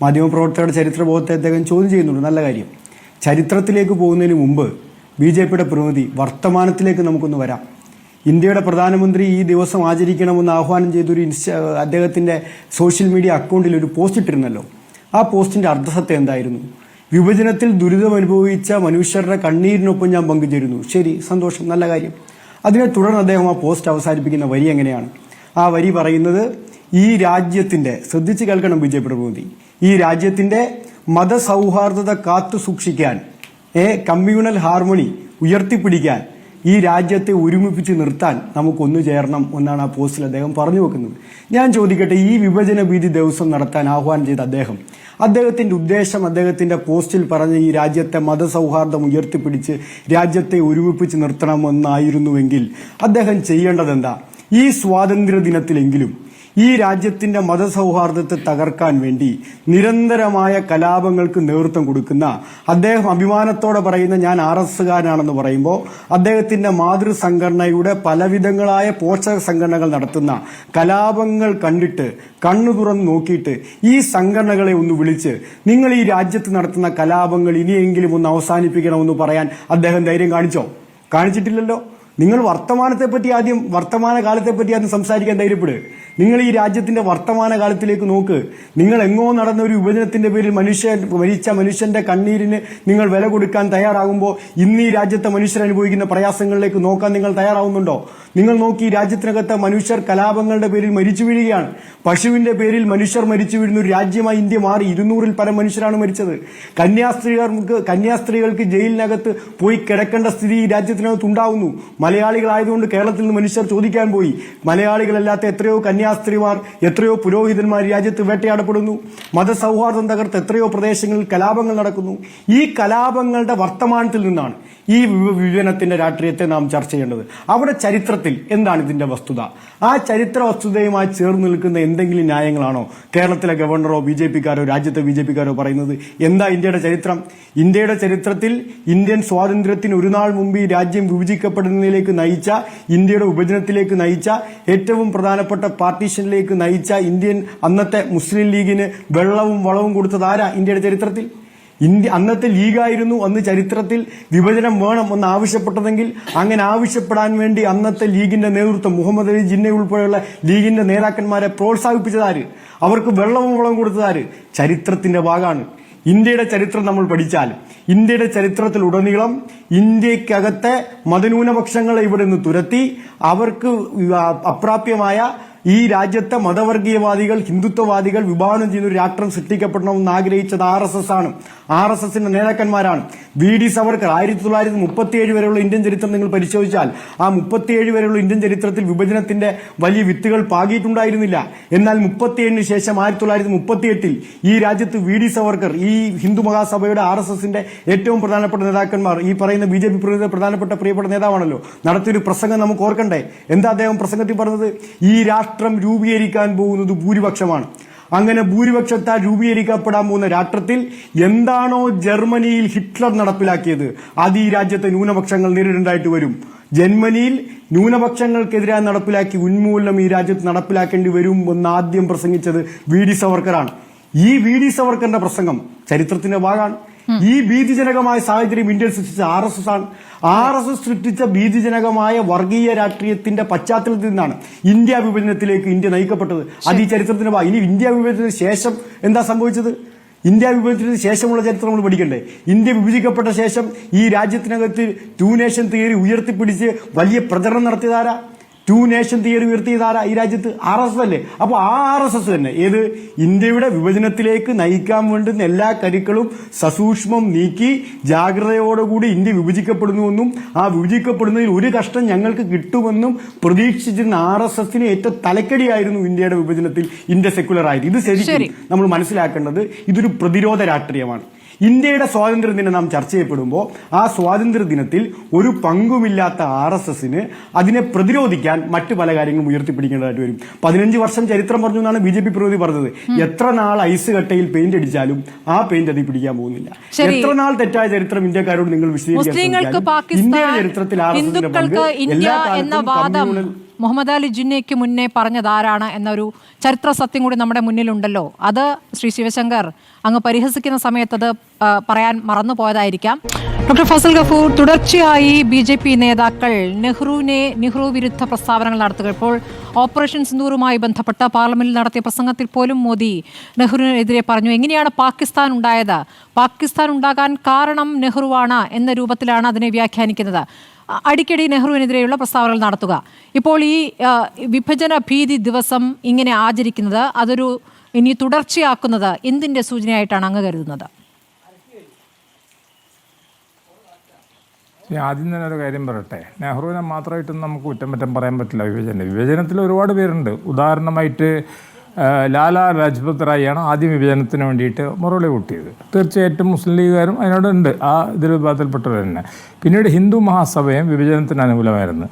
മാധ്യമപ്രവർത്തകരുടെ ചരിത്രബോധത്തെ അദ്ദേഹം ചോദ്യം ചെയ്യുന്നുണ്ട്, നല്ല കാര്യം. ചരിത്രത്തിലേക്ക് പോകുന്നതിന് മുമ്പ് BJPയുടെ പ്രതിനിധി വർത്തമാനത്തിലേക്ക് നമുക്കൊന്ന് വരാം. ഇന്ത്യയുടെ പ്രധാനമന്ത്രി ഈ ദിവസം ആചരിക്കണമെന്ന് ആഹ്വാനം ചെയ്തൊരു അദ്ദേഹത്തിൻ്റെ സോഷ്യൽ മീഡിയ അക്കൗണ്ടിൽ ഒരു പോസ്റ്റ് ഇട്ടിരുന്നല്ലോ. ആ പോസ്റ്റിൻ്റെ അർത്ഥസത്യം എന്തായിരുന്നു? വിഭജനത്തിൽ ദുരിതം അനുഭവിച്ച മനുഷ്യരുടെ കണ്ണീരിനൊപ്പം ഞാൻ പങ്കുചേരുന്നു. ശരി, സന്തോഷം, നല്ല കാര്യം. അതിനെ തുടർന്ന് അദ്ദേഹം ആ പോസ്റ്റ് അവസാനിപ്പിക്കുന്ന വരി എങ്ങനെയാണ്? ആ വരി പറയുന്നത്, ഈ രാജ്യത്തിൻ്റെ, ശ്രദ്ധിച്ച് കേൾക്കണം BJPയുടെ പ്രതിനിധി, ഈ രാജ്യത്തിൻ്റെ മതസൗഹാർദ്ദത കാത്തു സൂക്ഷിക്കാൻ, കമ്മ്യൂണൽ ഹാർമണി ഉയർത്തിപ്പിടിക്കാൻ, ഈ രാജ്യത്തെ ഒരുമിപ്പിച്ച് നിർത്താൻ നമുക്കൊന്നു ചേരണം എന്നാണ് ആ പോസ്റ്റിൽ അദ്ദേഹം പറഞ്ഞു വെക്കുന്നത്. ഞാൻ ചോദിക്കട്ടെ, ഈ വിഭജന ഭീതി ദിവസം നടത്താൻ ആഹ്വാനം ചെയ്ത അദ്ദേഹത്തിൻ്റെ ഉദ്ദേശം, അദ്ദേഹത്തിൻ്റെ പോസ്റ്റിൽ പറഞ്ഞ ഈ രാജ്യത്തെ മതസൗഹാർദ്ദം ഉയർത്തിപ്പിടിച്ച് രാജ്യത്തെ ഒരുമിപ്പിച്ച് നിർത്തണമെന്നായിരുന്നുവെങ്കിൽ അദ്ദേഹം ചെയ്യേണ്ടതെന്താ? ഈ സ്വാതന്ത്ര്യ ദിനത്തിലെങ്കിലും ഈ രാജ്യത്തിൻ്റെ മതസൗഹാർദ്ദത്തെ തകർക്കാൻ വേണ്ടി നിരന്തരമായ കലാപങ്ങൾക്ക് നേതൃത്വം കൊടുക്കുന്ന, അദ്ദേഹം അഭിമാനത്തോടെ പറയുന്ന ഞാൻ RSSകാരനാണെന്ന് പറയുമ്പോൾ അദ്ദേഹത്തിൻ്റെ മാതൃസംഘടനയുടെ പലവിധങ്ങളായ പോഷക സംഘടനകൾ നടത്തുന്ന കലാപങ്ങൾ കണ്ടിട്ട് കണ്ണു തുറന്ന് നോക്കിയിട്ട് ഈ സംഘടനകളെ ഒന്ന് വിളിച്ച് നിങ്ങൾ ഈ രാജ്യത്ത് നടത്തുന്ന കലാപങ്ങൾ ഇനിയെങ്കിലും ഒന്ന് അവസാനിപ്പിക്കണമെന്ന് പറയാൻ അദ്ദേഹം ധൈര്യം കാണിച്ചിട്ടില്ലല്ലോ. നിങ്ങൾ വർത്തമാനത്തെപ്പറ്റി ആദ്യം സംസാരിക്കാൻ ധൈര്യപ്പെടുക. നിങ്ങൾ ഈ രാജ്യത്തിന്റെ വർത്തമാനകാലത്തിലേക്ക് നോക്ക്. നിങ്ങൾ എങ്ങോ നടന്ന ഒരു വിഭജനത്തിന്റെ പേരിൽ മരിച്ച മനുഷ്യന്റെ കണ്ണീരിന് നിങ്ങൾ വില കൊടുക്കാൻ തയ്യാറാകുമ്പോൾ ഇന്ന് ഈ രാജ്യത്തെ മനുഷ്യർ അനുഭവിക്കുന്ന പ്രയാസങ്ങളിലേക്ക് നോക്കാൻ നിങ്ങൾ തയ്യാറാവുന്നുണ്ടോ? നിങ്ങൾ നോക്കി, ഈ രാജ്യത്തിനകത്തെ മനുഷ്യർ കലാപങ്ങളുടെ പേരിൽ മരിച്ചു വീഴുകയാണ്. പശുവിന്റെ പേരിൽ മനുഷ്യർ മരിച്ചു വീഴുന്ന ഒരു രാജ്യമായി ഇന്ത്യ മാറി. 200-ൽ പരം മനുഷ്യരാണ് മരിച്ചത്. കന്യാസ്ത്രീകൾക്ക് ജയിലിനകത്ത് പോയി കിടക്കേണ്ട സ്ഥിതി ഈ രാജ്യത്തിനകത്ത് ഉണ്ടാവുന്നു. മലയാളികളായതുകൊണ്ട് കേരളത്തിൽ നിന്ന് മനുഷ്യർ ചോദിക്കാൻ പോയി. മലയാളികളല്ലാത്ത എത്രയോ കന്യാസ്ത്രീമാർ, എത്രയോ പുരോഹിതന്മാർ രാജ്യത്ത് വേട്ടയാടപ്പെടുന്നു. മതസൗഹാർദ്ദം തകർത്ത് എത്രയോ പ്രദേശങ്ങളിൽ കലാപങ്ങൾ നടക്കുന്നു. ഈ കലാപങ്ങളുടെ വർത്തമാനത്തിൽ നിന്നാണ് ഈ വിഭജനത്തിന്റെ രാഷ്ട്രീയത്തെ നാം ചർച്ച ചെയ്യേണ്ടത്. അവിടെ ചരിത്രത്തിൽ എന്താണ് ഇതിന്റെ വസ്തുത? ആ ചരിത്ര വസ്തുതയുമായി ചേർന്ന് നിൽക്കുന്ന എന്തെങ്കിലും ന്യായങ്ങളാണോ കേരളത്തിലെ ഗവർണറോ BJPക്കാരോ രാജ്യത്തെ BJPക്കാരോ പറയുന്നത്? എന്താ ഇന്ത്യയുടെ ചരിത്രം? ഇന്ത്യയുടെ ചരിത്രത്തിൽ ഇന്ത്യൻ സ്വാതന്ത്ര്യത്തിന് ഒരു നാൾ മുമ്പ് ഈ രാജ്യം വിഭജിക്കപ്പെടുന്നതിലേക്ക് നയിച്ച, ഇന്ത്യയുടെ വിഭജനത്തിലേക്ക് നയിച്ച, ഏറ്റവും പ്രധാനപ്പെട്ട പാർട്ടീഷനിലേക്ക് നയിച്ച ഇന്ത്യൻ അന്നത്തെ മുസ്ലിം ലീഗിന് വെള്ളവും വളവും കൊടുത്തത് ആരാ ഇന്ത്യയുടെ ചരിത്രത്തിൽ? അന്നത്തെ ലീഗായിരുന്നു അന്ന് ചരിത്രത്തിൽ വിഭജനം വേണം എന്ന് ആവശ്യപ്പെട്ടതെങ്കിൽ അങ്ങനെ ആവശ്യപ്പെടാൻ വേണ്ടി അന്നത്തെ ലീഗിന്റെ നേതൃത്വം മുഹമ്മദ് അലി ജിന്ന ഉൾപ്പെടെയുള്ള ലീഗിന്റെ നേതാക്കന്മാരെ പ്രോത്സാഹിപ്പിച്ചതാര്? അവർക്ക് വെള്ളവും വളവും കൊടുത്തതാര്? ചരിത്രത്തിന്റെ ഭാഗമാണ്. ഇന്ത്യയുടെ ചരിത്രം നമ്മൾ പഠിച്ചാൽ ഇന്ത്യയുടെ ചരിത്രത്തിലുടനീളം ഇന്ത്യക്കകത്തെ മതന്യൂനപക്ഷങ്ങളെ ഇവിടെ നിന്ന് തുരത്തി അവർക്ക് അപ്രാപ്യമായ ഈ രാജ്യത്തെ മതവർഗീയവാദികൾ, ഹിന്ദുത്വവാദികൾ വിഭാവനം ചെയ്യുന്ന ഒരു രാഷ്ട്രം സൃഷ്ടിക്കപ്പെടണമെന്ന് ആഗ്രഹിച്ചത് RSS ആണ്. RSSന്റെ നേതാക്കന്മാരാണ്. VD സവർക്കർ 1937 വരെയുള്ള ഇന്ത്യൻ ചരിത്രം നിങ്ങൾ പരിശോധിച്ചാൽ ആ 37 വരെയുള്ള ഇന്ത്യൻ ചരിത്രത്തിൽ വിഭജനത്തിന്റെ വലിയ വിത്തുകൾ പാകിയിട്ടുണ്ടായിരുന്നില്ല. എന്നാൽ 37 ശേഷം 1938 ഈ രാജ്യത്ത് VD സവർക്കർ, ഈ ഹിന്ദു മഹാസഭയുടെ RSSന്റെ ഏറ്റവും പ്രധാനപ്പെട്ട നേതാക്കന്മാർ, ഈ പറയുന്ന BJP പ്രധാനപ്പെട്ട പ്രിയപ്പെട്ട നേതാവാണല്ലോ, നടത്തിയൊരു പ്രസംഗം നമുക്ക് ഓർക്കണ്ടേ? എന്താ അദ്ദേഹം പ്രസംഗത്തിൽ പറഞ്ഞത്? ഈ രാഷ്ട്രം രൂപീകരിക്കാൻ പോകുന്നത് ഭൂരിപക്ഷമാണ്. അങ്ങനെ ഭൂരിപക്ഷത്താൽ രൂപീകരിക്കപ്പെടാൻ പോകുന്ന രാഷ്ട്രത്തിൽ എന്താണോ ജർമ്മനിയിൽ ഹിറ്റ്ലർ നടപ്പിലാക്കിയത് അത് ഈ രാജ്യത്തെ ന്യൂനപക്ഷങ്ങൾ നേരിടേണ്ടതായിട്ട് വരും. ജർമ്മനിയിൽ ന്യൂനപക്ഷങ്ങൾക്കെതിരായി നടപ്പിലാക്കി ഉന്മൂലനം ഈ രാജ്യത്ത് നടപ്പിലാക്കേണ്ടി വരും എന്ന് ആദ്യം പ്രസംഗിച്ചത് VD സവർക്കറാണ്. ഈ VD സവർക്കറിന്റെ പ്രസംഗം ചരിത്രത്തിന്റെ ഭാഗമാണ്. ഈ ഭീതിജനകമായ സാഹചര്യം ഇന്ത്യയിൽ സൃഷ്ടിച്ച RSS ആണ്. RSS സൃഷ്ടിച്ച ഭീതിജനകമായ വർഗീയ രാഷ്ട്രീയത്തിന്റെ പശ്ചാത്തലത്തിൽ നിന്നാണ് ഇന്ത്യ വിഭജനത്തിലേക്ക് ഇന്ത്യ നയിക്കപ്പെട്ടത്. അത് ഈ ചരിത്രത്തിന്റെ ഭാഗം. ഇനി ഇന്ത്യ വിഭജനത്തിന് ശേഷം എന്താ സംഭവിച്ചത്? ഇന്ത്യ വിഭജനത്തിന് ശേഷമുള്ള ചരിത്രം നമ്മൾ പഠിക്കണ്ടേ? ഇന്ത്യ വിഭജിക്കപ്പെട്ട ശേഷം ഈ രാജ്യത്തിനകത്ത് 2 നേഷൻ തിയറി ഉയർത്തിപ്പിടിച്ച് വലിയ പ്രചരണം നടത്തിയതാരാ? 2 നേഷൻ തിയറി ഉയർത്തിയതാരാ ഈ രാജ്യത്ത്? RSS അല്ലേ? അപ്പോൾ ആ RSS തന്നെ ഏത് ഇന്ത്യയുടെ വിഭജനത്തിലേക്ക് നയിക്കാൻ വേണ്ടുന്ന എല്ലാ കരുക്കളും സസൂക്ഷ്മം നീക്കി ജാഗ്രതയോടുകൂടി ഇന്ത്യ വിഭജിക്കപ്പെടുന്നുവെന്നും ആ വിഭജിക്കപ്പെടുന്നതിൽ ഒരു കഷ്ടം ഞങ്ങൾക്ക് കിട്ടുമെന്നും പ്രതീക്ഷിച്ചിരുന്ന RSSന് ഏറ്റവും തലക്കടിയായിരുന്നു ഇന്ത്യയുടെ വിഭജനത്തിൽ ഇന്ത്യ സെക്യുലർ ആയത്. ഇത് ശരിക്കും നമ്മൾ മനസ്സിലാക്കേണ്ടത് ഇതൊരു പ്രതിരോധ രാഷ്ട്രീയമാണ്. ഇന്ത്യയുടെ സ്വാതന്ത്ര്യ ദിനം നാം ചർച്ച ചെയ്യപ്പെടുമ്പോൾ ആ സ്വാതന്ത്ര്യ ദിനത്തിൽ ഒരു പങ്കുമില്ലാത്ത RSSന് അതിനെ പ്രതിരോധിക്കാൻ മറ്റു പല കാര്യങ്ങളും ഉയർത്തിപ്പിടിക്കേണ്ടതായിട്ട് വരും. 15 വർഷം ചരിത്രം പറഞ്ഞു എന്നാണ് BJP പ്രതിനിധി പറഞ്ഞത്. എത്ര നാൾ ഐസ് കട്ടയിൽ പെയിന്റ് അടിച്ചാലും ആ പെയിന്റ് അതിൽ പിടിക്കാൻ പോകുന്നില്ല. എത്ര നാൾ തെറ്റായ ചരിത്രം ഇന്ത്യക്കാരോട് നിങ്ങൾ വിശദീകരിക്കാൻ ഇന്ത്യയുടെ ചരിത്രത്തിൽ RSSന്റെ പങ്ക് എല്ലാ കാലത്തും മുഹമ്മദ് അലി ജിന്നയ്ക്ക് മുന്നേ പറഞ്ഞതാരാണ് എന്നൊരു ചരിത്ര സത്യം കൂടി നമ്മുടെ മുന്നിലുണ്ടല്ലോ. അത് ശ്രീ ശിവശങ്കർ അങ്ങ് പരിഹസിക്കുന്ന സമയത്ത് അത് പറയാൻ മറന്നുപോയതായിരിക്കാം. ഡോക്ടർ ഫസൽ ഗഫൂർ, തുടർച്ചയായി BJP നേതാക്കൾ നെഹ്റു വിരുദ്ധ പ്രസ്താവനകൾ നടത്തുക. ഇപ്പോൾ ഓപ്പറേഷൻ സിന്ദൂറുമായി ബന്ധപ്പെട്ട പാർലമെന്റിൽ നടത്തിയ പ്രസംഗത്തിൽ പോലും മോദി നെഹ്റുവിനെതിരെ പറഞ്ഞു. എങ്ങനെയാണ് പാകിസ്ഥാൻ ഉണ്ടായത്? പാകിസ്ഥാൻ ഉണ്ടാകാൻ കാരണം നെഹ്റുവാണ് എന്ന രൂപത്തിലാണ് അതിനെ വ്യാഖ്യാനിക്കുന്നത്. അടിക്കടി നെഹ്റുവിനെതിരെയുള്ള പ്രസ്താവനകൾ നടത്തുക. ഇപ്പോൾ ഈ വിഭജന ഭീതി ദിവസം ഇങ്ങനെ ആചരിക്കുന്നത് അതൊരു ഇനി തുടർച്ചയാക്കുന്നത് എന്തിന്റെ സൂചനയായിട്ടാണ് അങ്ങ് കരുതുന്നത്? ആദ്യം തന്നെ ഒരു കാര്യം പറയട്ടെ, നെഹ്റുവിനെ മാത്രമായിട്ടൊന്നും നമുക്ക് കുറ്റം പറയാൻ പറ്റില്ല. വിഭജനത്തിൽ ഒരുപാട് പേരുണ്ട്. ഉദാഹരണമായിട്ട് ലാലാ ലജ്പത് റായിയാണ് ആദ്യം വിഭജനത്തിന് വേണ്ടിയിട്ട് മുറവിളി കൂട്ടിയത്. തീർച്ചയായിട്ടും മുസ്ലിം ലീഗുകാരും അതിനോടുണ്ട്, ആ ഇതിൽ വിഭാഗത്തിൽപ്പെട്ടവർ തന്നെ. പിന്നീട് ഹിന്ദു മഹാസഭയും വിഭജനത്തിന് അനുകൂലമായിരുന്നു.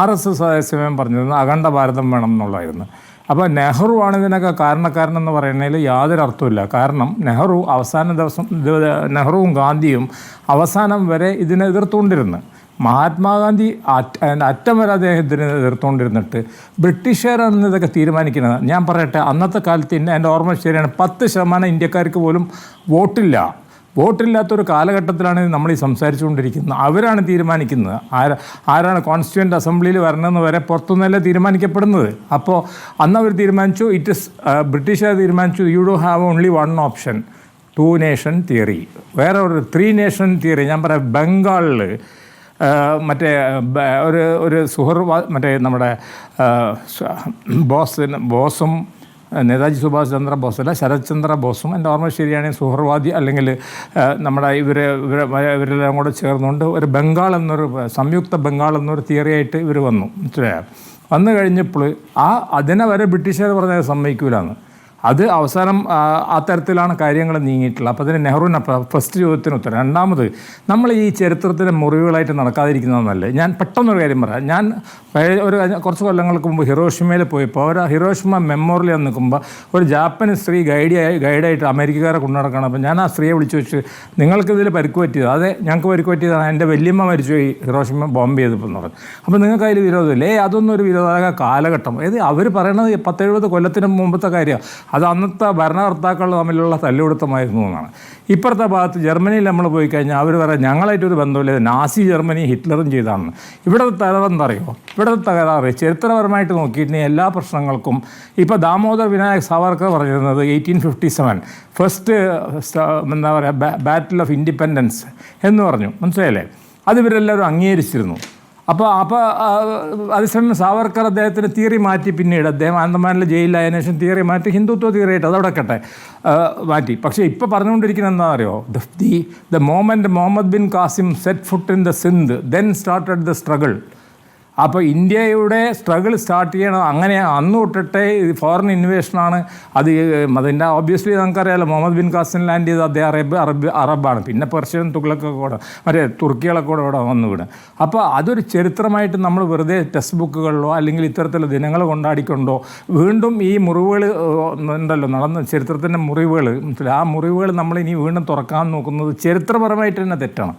RSS അതേസമയം പറഞ്ഞിരുന്നത് അഖണ്ഡ ഭാരതം വേണം എന്നുള്ളതായിരുന്നു. അപ്പോൾ നെഹ്റു ആണ് ഇതിനൊക്കെ കാരണക്കാരനെന്ന് പറയുന്നതിൽ യാതൊരു അർത്ഥമില്ല. കാരണം നെഹ്റുവും ഗാന്ധിയും അവസാനം വരെ ഇതിനെ എതിർത്തുകൊണ്ടിരുന്നു. മഹാത്മാഗാന്ധി അറ്റം വരെ അദ്ദേഹത്തിന് എതിർത്തുകൊണ്ടിരുന്നിട്ട് ബ്രിട്ടീഷുകാരാണ് ഇതൊക്കെ തീരുമാനിക്കുന്നത്. ഞാൻ പറയട്ടെ, അന്നത്തെ കാലത്ത് എൻ്റെ ഓർമ്മ ശരിയാണ്, 10% ഇന്ത്യക്കാർക്ക് പോലും വോട്ടില്ലാത്തൊരു കാലഘട്ടത്തിലാണ് നമ്മൾ ഈ സംസാരിച്ചുകൊണ്ടിരിക്കുന്നത്. അവരാണ് തീരുമാനിക്കുന്നത് ആരാണ് കോൺസ്റ്റിറ്റ്യൂവൻ്റ് അസംബ്ലിയിൽ വരണമെന്ന് വരെ പുറത്തുനിന്നല്ല തീരുമാനിക്കപ്പെടുന്നത്. അപ്പോൾ അന്ന് അവർ തീരുമാനിച്ചു, ബ്രിട്ടീഷുകാർ തീരുമാനിച്ചു, you do have only one option, 2 nation theory. വേറെ ഒരു 3 നേഷൻ തിയറി. ഞാൻ പറയാം, ബംഗാളിൽ മറ്റേ ഒരു മറ്റേ നമ്മുടെ ബോസും നേതാജി സുഭാഷ് ചന്ദ്ര ബോസല്ല, ശരത് ചന്ദ്ര ബോസും, എൻ്റെ ഓർമ്മ ശരിയാണെങ്കിൽ സുഹർവാദി അല്ലെങ്കിൽ നമ്മുടെ ഇവരെല്ലാം കൂടെ ചേർന്നുകൊണ്ട് ഒരു ബംഗാൾ എന്നൊരു സംയുക്ത ബംഗാൾ എന്നൊരു തിയറിയായിട്ട് ഇവർ വന്നു. വന്നു കഴിഞ്ഞപ്പോൾ അതിനെ വരെ ബ്രിട്ടീഷുകാർ പറഞ്ഞത് സമ്മതിക്കൂലെന്ന്. അത് അവസാനം ആ തരത്തിലാണ് കാര്യങ്ങൾ നീങ്ങിയിട്ടുള്ളത്. അപ്പോൾ അതിന് നെഹ്റുവിനെ ഫസ്റ്റ് ചോദ്യത്തിന് ഉത്തരം. രണ്ടാമത്, നമ്മൾ ഈ ചരിത്രത്തിൻ്റെ മുറിവുകളായിട്ട് നടക്കാതിരിക്കുന്നതെന്നല്ലേ. ഞാൻ പെട്ടെന്നൊരു കാര്യം പറയാം. ഞാൻ കുറച്ച് കൊല്ലങ്ങൾക്ക് മുമ്പ് ഹിരോഷിമയിൽ പോയപ്പോൾ ഹിരോഷിമ മെമ്മോറിയൽ നിൽക്കുമ്പോൾ ഒരു ജാപ്പനീസ് സ്ത്രീ ഗൈഡായിട്ട് അമേരിക്കക്കാരെ കൊണ്ടു നടക്കണം. അപ്പോൾ ഞാൻ ആ സ്ത്രീയെ വിളിച്ചു വെച്ച്, നിങ്ങൾക്കിതിൽ പരിക്ക് പറ്റിയത്? അതെ, ഞങ്ങൾക്ക് പരിക്ക് പറ്റിയതാണ്, എൻ്റെ വല്യമ്മ മരിച്ചുപോയി ഹിരോഷിമ ബോംബ് ചെയ്തപ്പോൾ എന്ന് പറഞ്ഞു. അപ്പോൾ നിങ്ങൾക്ക് അതിൽ വിരോധമില്ലേ? അതൊന്നും ഒരു വിരോധായ കാലഘട്ടം. അവർ പറയണത് 10-70 കൊല്ലത്തിന് മുമ്പത്തെ കാര്യമാണ്. അത് അന്നത്തെ ഭരണകർത്താക്കൾ തമ്മിലുള്ള തല്ലുകൊടുത്തമായിരുന്നു എന്നാണ്. ഇപ്പുറത്തെ ഭാഗത്ത് ജർമ്മനിയിൽ നമ്മൾ പോയി കഴിഞ്ഞാൽ അവർ പറയാം, ഞങ്ങളായിട്ടൊരു ബന്ധമില്ല, നാസി ജർമ്മനി ഹിറ്റ്ലറും ചെയ്താണെന്ന്. ഇവിടുത്തെ തകരാറെന്താ അറിയുമോ? ഇവിടുത്തെ തകരാറ് ചരിത്രപരമായിട്ട് നോക്കിയിട്ടുണ്ടെങ്കിൽ എല്ലാ പ്രശ്നങ്ങൾക്കും ഇപ്പോൾ ദാമോദർ വിനായക് സാവർക്കർ പറഞ്ഞിരുന്നത് 1857 ഫസ്റ്റ് എന്താ പറയുക ബാറ്റിൽ ഓഫ് ഇൻഡിപെൻഡൻസ് എന്ന് പറഞ്ഞു. മനസ്സിലായില്ലേ? അത് ഇവരെല്ലാവരും അംഗീകരിച്ചിരുന്നു. അപ്പോൾ അതേസമയം സാവർക്കർ അദ്ദേഹത്തിന് തിയറി മാറ്റി, പിന്നീട് അദ്ദേഹം ആൻഡമാനിൽ ജയിലിലായതിനു ശേഷം തിയറി മാറ്റി ഹിന്ദുത്വ തിയറിയായിട്ട് അതവിടെ കട്ടെ മാറ്റി. പക്ഷേ ഇപ്പോൾ പറഞ്ഞുകൊണ്ടിരിക്കുന്നത് എന്താ അറിയോ, the moment Muhammad bin Qasim set foot in the Sindh then started the struggle. അപ്പോൾ ഇന്ത്യയുടെ സ്ട്രഗിൾ സ്റ്റാർട്ട് ചെയ്യണം. അങ്ങനെ അന്ന് തൊട്ടിട്ടേ ഫോറിൻ ഇൻവേഷനാണ് അത്. അതിൻ്റെ ഓബ്വിയസ്ലി നമുക്കറിയാമല്ലോ, മുഹമ്മദ് ബിൻ ഖാസിം ലാൻഡ് ചെയ്ത് അദ്ദേഹം അറബാണ്, പിന്നെ പെർഷ്യൻ തുഗ്ലക്കൊക്കെ കൂടെ മറ്റേ തുർക്കികളൊക്കെ കൂടെ ഇവിടെ വന്നു വിടും. അപ്പോൾ അതൊരു ചരിത്രമായിട്ട് നമ്മൾ വെറുതെ ടെക്സ്റ്റ് ബുക്കുകളിലോ അല്ലെങ്കിൽ ഇത്തരത്തിലുള്ള ദിനങ്ങൾ കൊണ്ടാടിക്കൊണ്ടോ വീണ്ടും ഈ മുറിവുകൾ ഉണ്ടല്ലോ, നടന്ന ചരിത്രത്തിൻ്റെ മുറിവുകൾ, ആ മുറിവുകൾ നമ്മളിനി വീണ്ടും തുറക്കാൻ നോക്കുന്നത് ചരിത്രപരമായിട്ട് തന്നെ തെറ്റാണ്.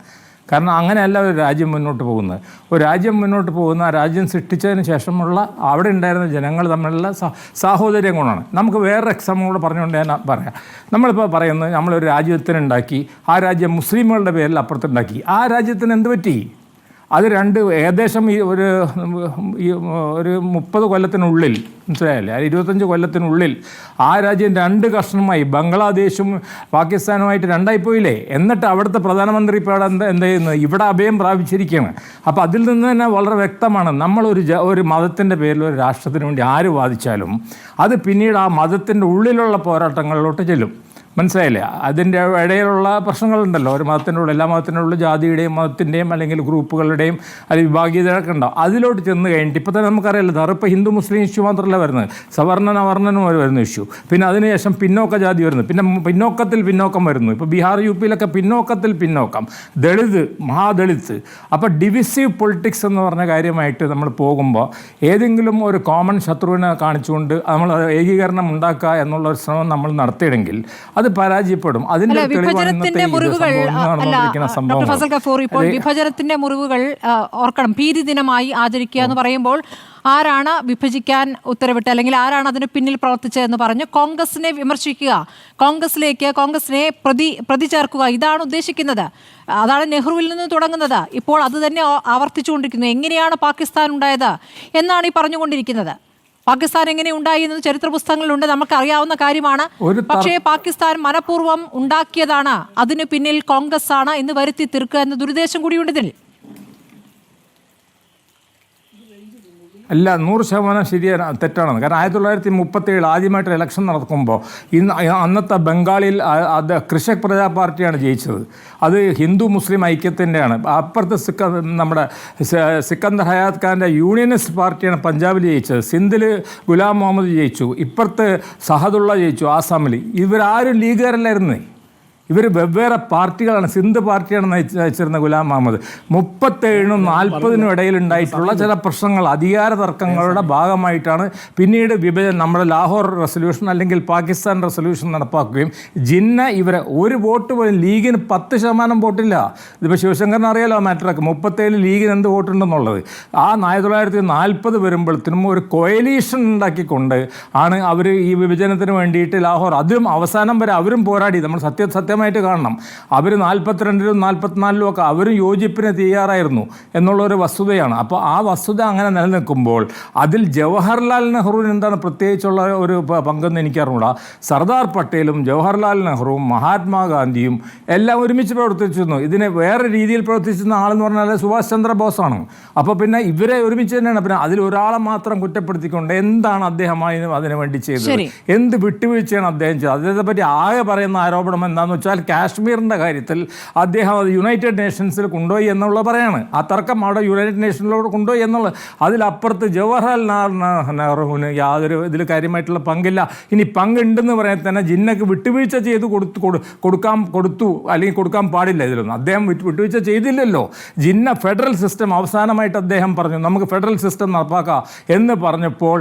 കാരണം അങ്ങനെയല്ല ഒരു രാജ്യം മുന്നോട്ട് പോകുന്നത്. ഒരു രാജ്യം മുന്നോട്ട് പോകുന്ന ആ രാജ്യം സൃഷ്ടിച്ചതിന് ശേഷമുള്ള അവിടെ ഉണ്ടായിരുന്ന ജനങ്ങൾ തമ്മിലുള്ള സാഹോദര്യം കൊണ്ടാണ്. നമുക്ക് വേറൊരു എക്സാമ്പിൾ കൂടെ പറഞ്ഞുകൊണ്ട് ഞാൻ പറയാം. നമ്മളിപ്പോൾ പറയുന്നത് നമ്മളൊരു രാജ്യത്തിനുണ്ടാക്കി, ആ രാജ്യം മുസ്ലിമുകളുടെ പേരിൽ അപ്പുറത്തുണ്ടാക്കി. ആ രാജ്യത്തിന് എന്ത് പറ്റി? അത് ഏകദേശം ഒരു 30 കൊല്ലത്തിനുള്ളിൽ, മനസ്സിലായല്ലേ, 25 കൊല്ലത്തിനുള്ളിൽ ആ രാജ്യം 2 കഷ്ണമായി, ബംഗ്ലാദേശും പാകിസ്ഥാനുമായിട്ട് 2ആയി പോയില്ലേ? എന്നിട്ട് അവിടുത്തെ പ്രധാനമന്ത്രി ഇപ്പോൾ എന്ത് ചെയ്യുന്നത്? ഇവിടെ അഭയം പ്രാപിച്ചിരിക്കുകയാണ്. അപ്പോൾ അതിൽ നിന്ന് തന്നെ വളരെ വ്യക്തമാണ്, നമ്മളൊരു മതത്തിൻ്റെ പേരിൽ ഒരു രാഷ്ട്രത്തിന് വേണ്ടി ആര് വാദിച്ചാലും അത് പിന്നീട് ആ മതത്തിൻ്റെ ഉള്ളിലുള്ള പോരാട്ടങ്ങളിലോട്ട് ചെല്ലും. മനസ്സിലായില്ലേ? അതിൻ്റെ ഇടയിലുള്ള പ്രശ്നങ്ങളുണ്ടല്ലോ, ഒരു മതത്തിൻ്റെ ഉള്ളിൽ, എല്ലാ മതത്തിൻ്റെ ഉള്ളിൽ ജാതിയുടെയും മതത്തിൻ്റെയും അല്ലെങ്കിൽ ഗ്രൂപ്പുകളുടെയും അല്ലെങ്കിൽ വിഭാഗീയതയൊക്കെ ഉണ്ടാവും. അതിലോട്ട് ചെന്ന് കഴിഞ്ഞിട്ട് ഇപ്പോൾ തന്നെ നമുക്കറിയാമല്ലോ, ധാറിപ്പോൾ ഹിന്ദു മുസ്ലിം ഇഷ്യൂ മാത്രമല്ല വരുന്നത്, സവർണൻ അവർണനും വരുന്ന ഇഷ്യൂ, പിന്നെ അതിനുശേഷം പിന്നോക്ക ജാതി വരുന്നു, പിന്നെ പിന്നോക്കത്തിൽ പിന്നോക്കം വരുന്നു. ഇപ്പോൾ ബീഹാർ യു-പിയിലൊക്കെ പിന്നോക്കത്തിൽ പിന്നോക്കം, ദളിത്, മഹാദളിത്. അപ്പോൾ ഡിവിസീവ് പൊളിറ്റിക്സ് എന്ന് പറഞ്ഞ കാര്യമായിട്ട് നമ്മൾ പോകുമ്പോൾ ഏതെങ്കിലും ഒരു കോമൺ ശത്രുവിനെ കാണിച്ചുകൊണ്ട് നമ്മൾ ഏകീകരണം ഉണ്ടാക്കുക എന്നുള്ള ഒരു ശ്രമം നമ്മൾ നടത്തിയില്ലെങ്കിൽ അത് പരാജയപ്പെടും. അതിന്റെ വിഭജനത്തിന്റെ മുറിവുകൾ ഡോക്ടർ ഫസൽ ഗഫൂർ, ഇപ്പോൾ വിഭജനത്തിന്റെ മുറിവുകൾ ഓർക്കണം. ഭീതി ദിനമായി ആചരിക്കുക എന്ന് പറയുമ്പോൾ ആരാണ് വിഭജിക്കാൻ ഉത്തരവിട്ട് അല്ലെങ്കിൽ ആരാണ് അതിന് പിന്നിൽ പ്രവർത്തിച്ചതെന്ന് പറഞ്ഞ് കോൺഗ്രസിനെ വിമർശിക്കുക, കോൺഗ്രസിനെ പ്രതി ചേർക്കുക, ഇതാണ് ഉദ്ദേശിക്കുന്നത്. അതാണ് നെഹ്റുവിൽ നിന്ന് തുടങ്ങുന്നത്. ഇപ്പോൾ അത് തന്നെ ആവർത്തിച്ചുകൊണ്ടിരിക്കുന്നു. എങ്ങനെയാണ് പാകിസ്ഥാൻ ഉണ്ടായത് എന്നാണ് ഈ പറഞ്ഞുകൊണ്ടിരിക്കുന്നത്. പാകിസ്ഥാൻ എങ്ങനെ ഉണ്ടായി എന്നത് ചരിത്ര പുസ്തകങ്ങളിലുണ്ട്, നമുക്ക് അറിയാവുന്ന കാര്യമാണ്. പക്ഷേ പാകിസ്ഥാൻ മനഃപൂർവ്വം ഉണ്ടാക്കിയതാണ്, അതിന് പിന്നിൽ കോൺഗ്രസ് ആണ് എന്ന് വരുത്തി തീർക്കുക എന്ന ദുരുദ്ദേശം കൂടിയുണ്ട് ഇതിൽ. അല്ല, 100% ശരിയാണ്, തെറ്റാണ്. കാരണം 1937 ആദ്യമായിട്ട് ഇലക്ഷൻ നടക്കുമ്പോൾ അന്നത്തെ ബംഗാളിൽ അത് കൃഷക് പ്രജാ പാർട്ടിയാണ് ജയിച്ചത്. അത് ഹിന്ദു മുസ്ലിം ഐക്യത്തിൻ്റെയാണ്. അപ്പുറത്ത് നമ്മുടെ സിക്കന്ദർ ഹയാത്ത് ഖാൻ്റെ യൂണിയനിസ്റ്റ് പാർട്ടിയാണ് പഞ്ചാബിൽ ജയിച്ചത്. സിന്ധിൽ ഗുലാം മുഹമ്മദ് ജയിച്ചു. ഇപ്പുറത്ത് സഹദുള്ള ജയിച്ചു ആസാമിൽ. ഇവരാരും ലീഗുകാരല്ലായിരുന്നു, ഇവർ വെവ്വേറെ പാർട്ടികളാണ്. സിന്ധ് പാർട്ടിയാണ് നയിച്ചിരുന്ന ഗുലാം മുഹമ്മദ്. 37-നും 40-നും ഇടയിലുണ്ടായിട്ടുള്ള ചില പ്രശ്നങ്ങൾ, അധികാര തർക്കങ്ങളുടെ ഭാഗമായിട്ടാണ് പിന്നീട് നമ്മുടെ ലാഹോർ റെസൊല്യൂഷൻ അല്ലെങ്കിൽ പാകിസ്ഥാൻ റെസൊല്യൂഷൻ നടപ്പാക്കുകയും ജിന്ന ഇവരെ ഒരു വോട്ട് പോലും, ലീഗിന് 10% വോട്ടില്ല. ഇതിപ്പോൾ ശിവശങ്കറിന് അറിയാലോ ആ മാറ്ററൊക്കെ. 37 ലീഗിന് എന്ത് വോട്ടുണ്ടെന്നുള്ളത്. ആ 1940 വരുമ്പോഴത്തേനും ഒരു കൊയലീഷൻ ഉണ്ടാക്കിക്കൊണ്ട് ആണ് അവർ ഈ വിഭജനത്തിന് വേണ്ടിയിട്ട് ലാഹോർ, അതും അവസാനം വരെ അവരും പോരാടി. നമ്മൾ സത്യമായിട്ട് കാണണം. അവർ 42-ലും 44-ലും ഒക്കെ അവരും യോജിപ്പിന് തയ്യാറായിരുന്നു എന്നുള്ളൊരു വസ്തുതയാണ്. അപ്പോൾ ആ വസ്തുത അങ്ങനെ നിലനിൽക്കുമ്പോൾ അതിൽ ജവഹർലാൽ നെഹ്റുവിന് എന്താണ് പ്രത്യേകിച്ചുള്ള ഒരു പങ്കെന്ന് എനിക്കറിഞ്ഞൂടാ. സർദാർ പട്ടേലും ജവഹർലാൽ നെഹ്റുവും മഹാത്മാഗാന്ധിയും എല്ലാം ഒരുമിച്ച് പ്രവർത്തിച്ചിരുന്നു. ഇതിനെ വേറെ രീതിയിൽ പ്രവർത്തിച്ചിരുന്ന ആളെന്ന് പറഞ്ഞാൽ സുഭാഷ് ചന്ദ്രബോസാണ്. അപ്പോൾ പിന്നെ ഇവരെ ഒരുമിച്ച് തന്നെയാണ്. പിന്നെ അതിൽ ഒരാളെ മാത്രം കുറ്റപ്പെടുത്തിക്കൊണ്ട് എന്താണ് അദ്ദേഹം അതിനു വേണ്ടി ചെയ്തത്, എന്ത് വിട്ടുവീഴ്ചയാണ് അദ്ദേഹം ചെയ്തത്, അദ്ദേഹത്തെ പറ്റി ആകെ പറയുന്ന ആരോപണം എന്താണെന്ന് വെച്ചാൽ കാശ്മീരിൻ്റെ കാര്യത്തിൽ അദ്ദേഹം അത് യുണൈറ്റഡ് നേഷൻസിൽ കൊണ്ടുപോയി എന്നുള്ളത് പറയാണ്. ആ തർക്കം അവിടെ യുണൈറ്റഡ് നേഷൻസിലോട് കൊണ്ടുപോയി എന്നുള്ളത്. അതിലപ്പുറത്ത് ജവഹർലാൽ നെഹ്റുവിന് യാതൊരു ഇതിൽ കാര്യമായിട്ടുള്ള പങ്കില്ല. ഇനി പങ്കുണ്ടെന്ന് പറയാൻ തന്നെ ജിന്നക്ക് വിട്ടുവീഴ്ച ചെയ്ത് കൊടുത്തു അല്ലെങ്കിൽ കൊടുക്കാൻ പാടില്ല. ഇതിലൊന്നും അദ്ദേഹം വിട്ടുവീഴ്ച ചെയ്തില്ലല്ലോ. ജിന്ന ഫെഡറൽ സിസ്റ്റം അവസാനമായിട്ട് അദ്ദേഹം പറഞ്ഞു നമുക്ക് ഫെഡറൽ സിസ്റ്റം നടപ്പാക്കാം എന്ന് പറഞ്ഞപ്പോൾ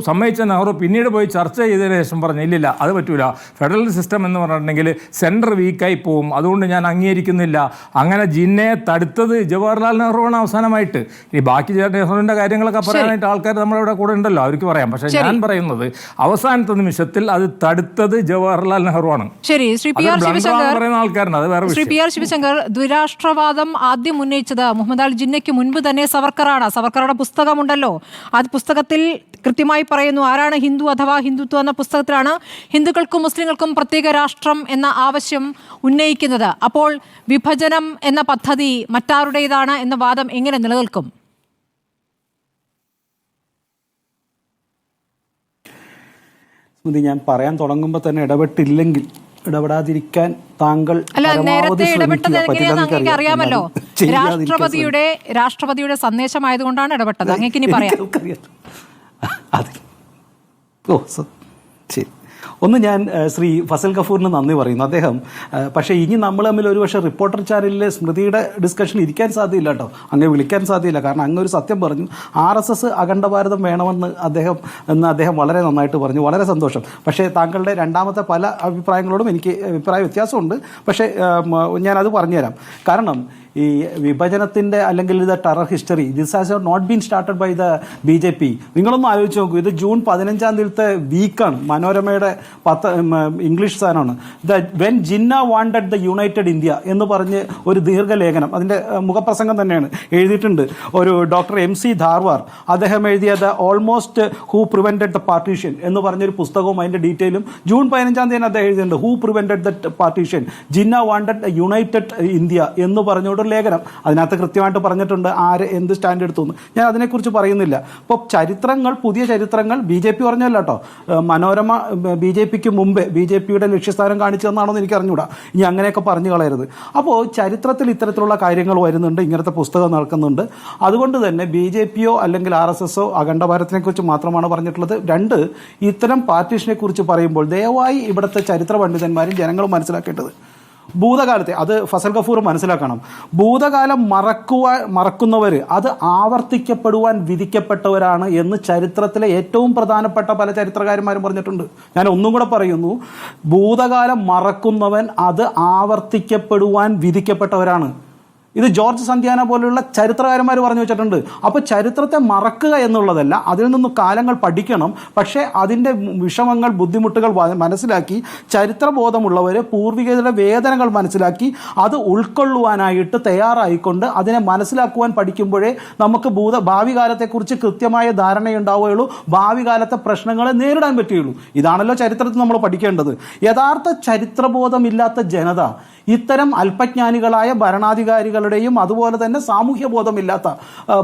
സമ്മതിച്ച നെഹ്റു പിന്നീട് പോയി ചർച്ച ചെയ്തതിന് ശേഷം പറഞ്ഞു ഇല്ലില്ല അത് പറ്റൂല, ഫെഡറൽ സിസ്റ്റം എന്ന് പറഞ്ഞിട്ടുണ്ടെങ്കിൽ സെൻറ്റർ വീക്കായി പോവും, അതുകൊണ്ട് ഞാൻ അംഗീകരിക്കുന്നില്ല. അങ്ങനെ ജിന്നയെ തടുത്തത് ജവഹർലാൽ നെഹ്റുവാണ് അവസാനമായിട്ട്. ഈ ബാക്കി നെഹ്റുവിൻ്റെ കാര്യങ്ങളൊക്കെ പറയാനായിട്ട് ആൾക്കാർ നമ്മളിവിടെ കൂടെ ഉണ്ടല്ലോ, അവർക്ക് പറയാം. പക്ഷേ ഞാൻ പറയുന്നത് അവസാനത്തെ നിമിഷത്തിൽ അത് തടുത്തത് ജവഹർലാൽ നെഹ്റുവാണ്. ശരി, ശ്രീ പി ആർ ശിവശങ്കർ, ദ്വിരാഷ്ട്രവാദം ആദ്യം ഉന്നയിച്ചത് മുഹമ്മദ് അലി ജിന്നയ്ക്ക് മുൻപ് തന്നെ സവർക്കറാണ്. സവർക്കറുടെ പുസ്തകമുണ്ടല്ലോ, ആ പുസ്തകത്തിൽ കൃത്യമായി പറയുന്നു ആരാണ് ഹിന്ദു അഥവാ ഹിന്ദുത്വം എന്ന പുസ്തകത്തിലാണ് ഹിന്ദുക്കൾക്കും മുസ്ലിങ്ങൾക്കും പ്രത്യേക രാഷ്ട്രം എന്ന ആവശ്യം ഉന്നയിക്കുന്നത്. അപ്പോൾ വിഭജനം എന്ന പദ്ധതി മറ്റാരുടേതാണ് എന്ന വാദം എങ്ങനെ നിലനിൽക്കും? ഇത് ഞാൻ പറയാൻ തുടങ്ങുമ്പോൾ തന്നെ ഇടപെടാതിരിക്കാൻ താങ്കൾ അല്ല, പരമാവധി നേരത്തെ ശ്രമിക്കുക. ഇടപെട്ടത് പറ്റില്ല എങ്ങനെയാണെന്ന് അങ്ങേക്ക് അറിയാമല്ലോ. ചെയ്യാതിരിക്കാൻ രാഷ്ട്രപതിയുടെ സന്ദേശമായതുകൊണ്ടാണ് ഇടപെട്ടത്. അങ്ങേക്ക് ഇനി പറയാം. എനിക്കറിയാം. ശരി. ഒന്ന് ഞാൻ ശ്രീ ഫസൽ ഗഫൂറിന് നന്ദി പറയുന്നു. അദ്ദേഹം പക്ഷേ ഇനി നമ്മൾ തമ്മിൽ ഒരു പക്ഷേ റിപ്പോർട്ടർ ചാനലിലെ സ്മൃതിയുടെ ഡിസ്കഷൻ ഇരിക്കാൻ സാധ്യമില്ല കേട്ടോ, അങ്ങ് വിളിക്കാൻ സാധ്യമില്ല. കാരണം അങ്ങ് ഒരു സത്യം പറഞ്ഞു, RSS അഖണ്ഡ ഭാരതം വേണമെന്ന് അദ്ദേഹം വളരെ നന്നായിട്ട് പറഞ്ഞു. വളരെ സന്തോഷം. പക്ഷേ താങ്കളുടെ രണ്ടാമത്തെ പല അഭിപ്രായങ്ങളോടും എനിക്ക് അഭിപ്രായ വ്യത്യാസമുണ്ട്. പക്ഷേ ഞാനത് പറഞ്ഞുതരാം. കാരണം ഈ വിഭജനത്തിൻ്റെ അല്ലെങ്കിൽ ഇത് terror history this has not been started by the BJP. നിങ്ങളൊന്ന് ആലോചിച്ച് നോക്കൂ, ഇത് ജൂൺ 15 വീക്കാണ്. മനോരമയുടെ ഇംഗ്ലീഷ് സ്ഥാനമാണ്. When Jinnah wanted the United India എന്ന് പറഞ്ഞ് ഒരു ദീർഘലേഖനം, അതിൻ്റെ മുഖപ്രസംഗം തന്നെയാണ് എഴുതിയിട്ടുണ്ട് ഒരു ഡോക്ടർ MC ധാർവാർ. അദ്ദേഹം എഴുതിയത് almost who prevented the partition എന്ന് പറഞ്ഞൊരു പുസ്തകവും അതിൻ്റെ ഡീറ്റെയിലും ജൂൺ 15 അദ്ദേഹം എഴുതിയിട്ടുണ്ട്. Who prevented the partition, Jinnah wanted United India എന്ന് പറഞ്ഞുകൊണ്ട് ലേഖനം. അതിനകത്ത് കൃത്യമായിട്ട് പറഞ്ഞിട്ടുണ്ട് ആര് എന്ത് സ്റ്റാൻഡ് എടുത്തു എന്ന്. ഞാൻ അതിനെക്കുറിച്ച് പറയുന്നില്ല. ഇപ്പോൾ ചരിത്രങ്ങൾ, പുതിയ ചരിത്രങ്ങൾ BJP പറഞ്ഞല്ല കേട്ടോ, മനോരമ BJPക്ക് മുമ്പേ BJPയുടെ ലക്ഷ്യസ്ഥാനം കാണിച്ചു തന്നാണോ എന്ന് എനിക്ക് അറിഞ്ഞൂടാ. ഇനി അങ്ങനെയൊക്കെ പറഞ്ഞു കളയരുത്. അപ്പോൾ ചരിത്രത്തിൽ ഇത്തരത്തിലുള്ള കാര്യങ്ങൾ വരുന്നുണ്ട്, ഇങ്ങനത്തെ പുസ്തകം നടക്കുന്നുണ്ട്. അതുകൊണ്ട് തന്നെ BJPയോ അല്ലെങ്കിൽ RSSO അഖണ്ഡ ഭാരതത്തിനെ കുറിച്ച് മാത്രമാണ് പറഞ്ഞിട്ടുള്ളത്. രണ്ട്, ഇത്തരം പാർട്ടീഷനെ കുറിച്ച് പറയുമ്പോൾ ദയവായി ഇവിടുത്തെ ചരിത്ര പണ്ഡിതന്മാരും ജനങ്ങളും മനസ്സിലാക്കേണ്ടത്, ഭൂതകാലത്തെ, അത് ഫസൽ ഗഫൂർ മനസ്സിലാക്കണം, ഭൂതകാലം മറക്കുന്നവർ അത് ആവർത്തിക്കപ്പെടുവാൻ വിധിക്കപ്പെട്ടവരാണ് എന്ന് ചരിത്രത്തിലെ ഏറ്റവും പ്രധാനപ്പെട്ട പല ചരിത്രകാരന്മാരും പറഞ്ഞിട്ടുണ്ട്. ഞാൻ ഒന്നും കൂടെ പറയുന്നു, ഭൂതകാലം മറക്കുന്നവൻ അത് ആവർത്തിക്കപ്പെടുവാൻ വിധിക്കപ്പെട്ടവരാണ്. ഇത് ജോർജ് സന്ധ്യാന പോലെയുള്ള ചരിത്രകാരന്മാർ പറഞ്ഞു വെച്ചിട്ടുണ്ട്. അപ്പോൾ ചരിത്രത്തെ മറക്കുക എന്നുള്ളതല്ല, അതിൽ നിന്ന് കാലങ്ങൾ പഠിക്കണം. പക്ഷേ അതിൻ്റെ വിഷമങ്ങൾ, ബുദ്ധിമുട്ടുകൾ മനസ്സിലാക്കി ചരിത്രബോധമുള്ളവർ പൂർവികരുടെ വേദനകൾ മനസ്സിലാക്കി അത് ഉൾക്കൊള്ളുവാനായിട്ട് തയ്യാറായിക്കൊണ്ട് അതിനെ മനസ്സിലാക്കുവാൻ പഠിക്കുമ്പോഴേ നമുക്ക് ഭാവി കാലത്തെക്കുറിച്ച് കൃത്യമായ ധാരണയുണ്ടാവുകയുള്ളൂ, ഭാവി കാലത്തെ പ്രശ്നങ്ങളെ നേരിടാൻ പറ്റുകയുള്ളൂ. ഇതാണല്ലോ ചരിത്രത്തിൽ നമ്മൾ പഠിക്കേണ്ടത്. യഥാർത്ഥ ചരിത്രബോധമില്ലാത്ത ജനത, ഇത്തരം അല്പജ്ഞാനികളായ ഭരണാധികാരികളുടെയും അതുപോലെ തന്നെ സാമൂഹ്യ ബോധമില്ലാത്ത,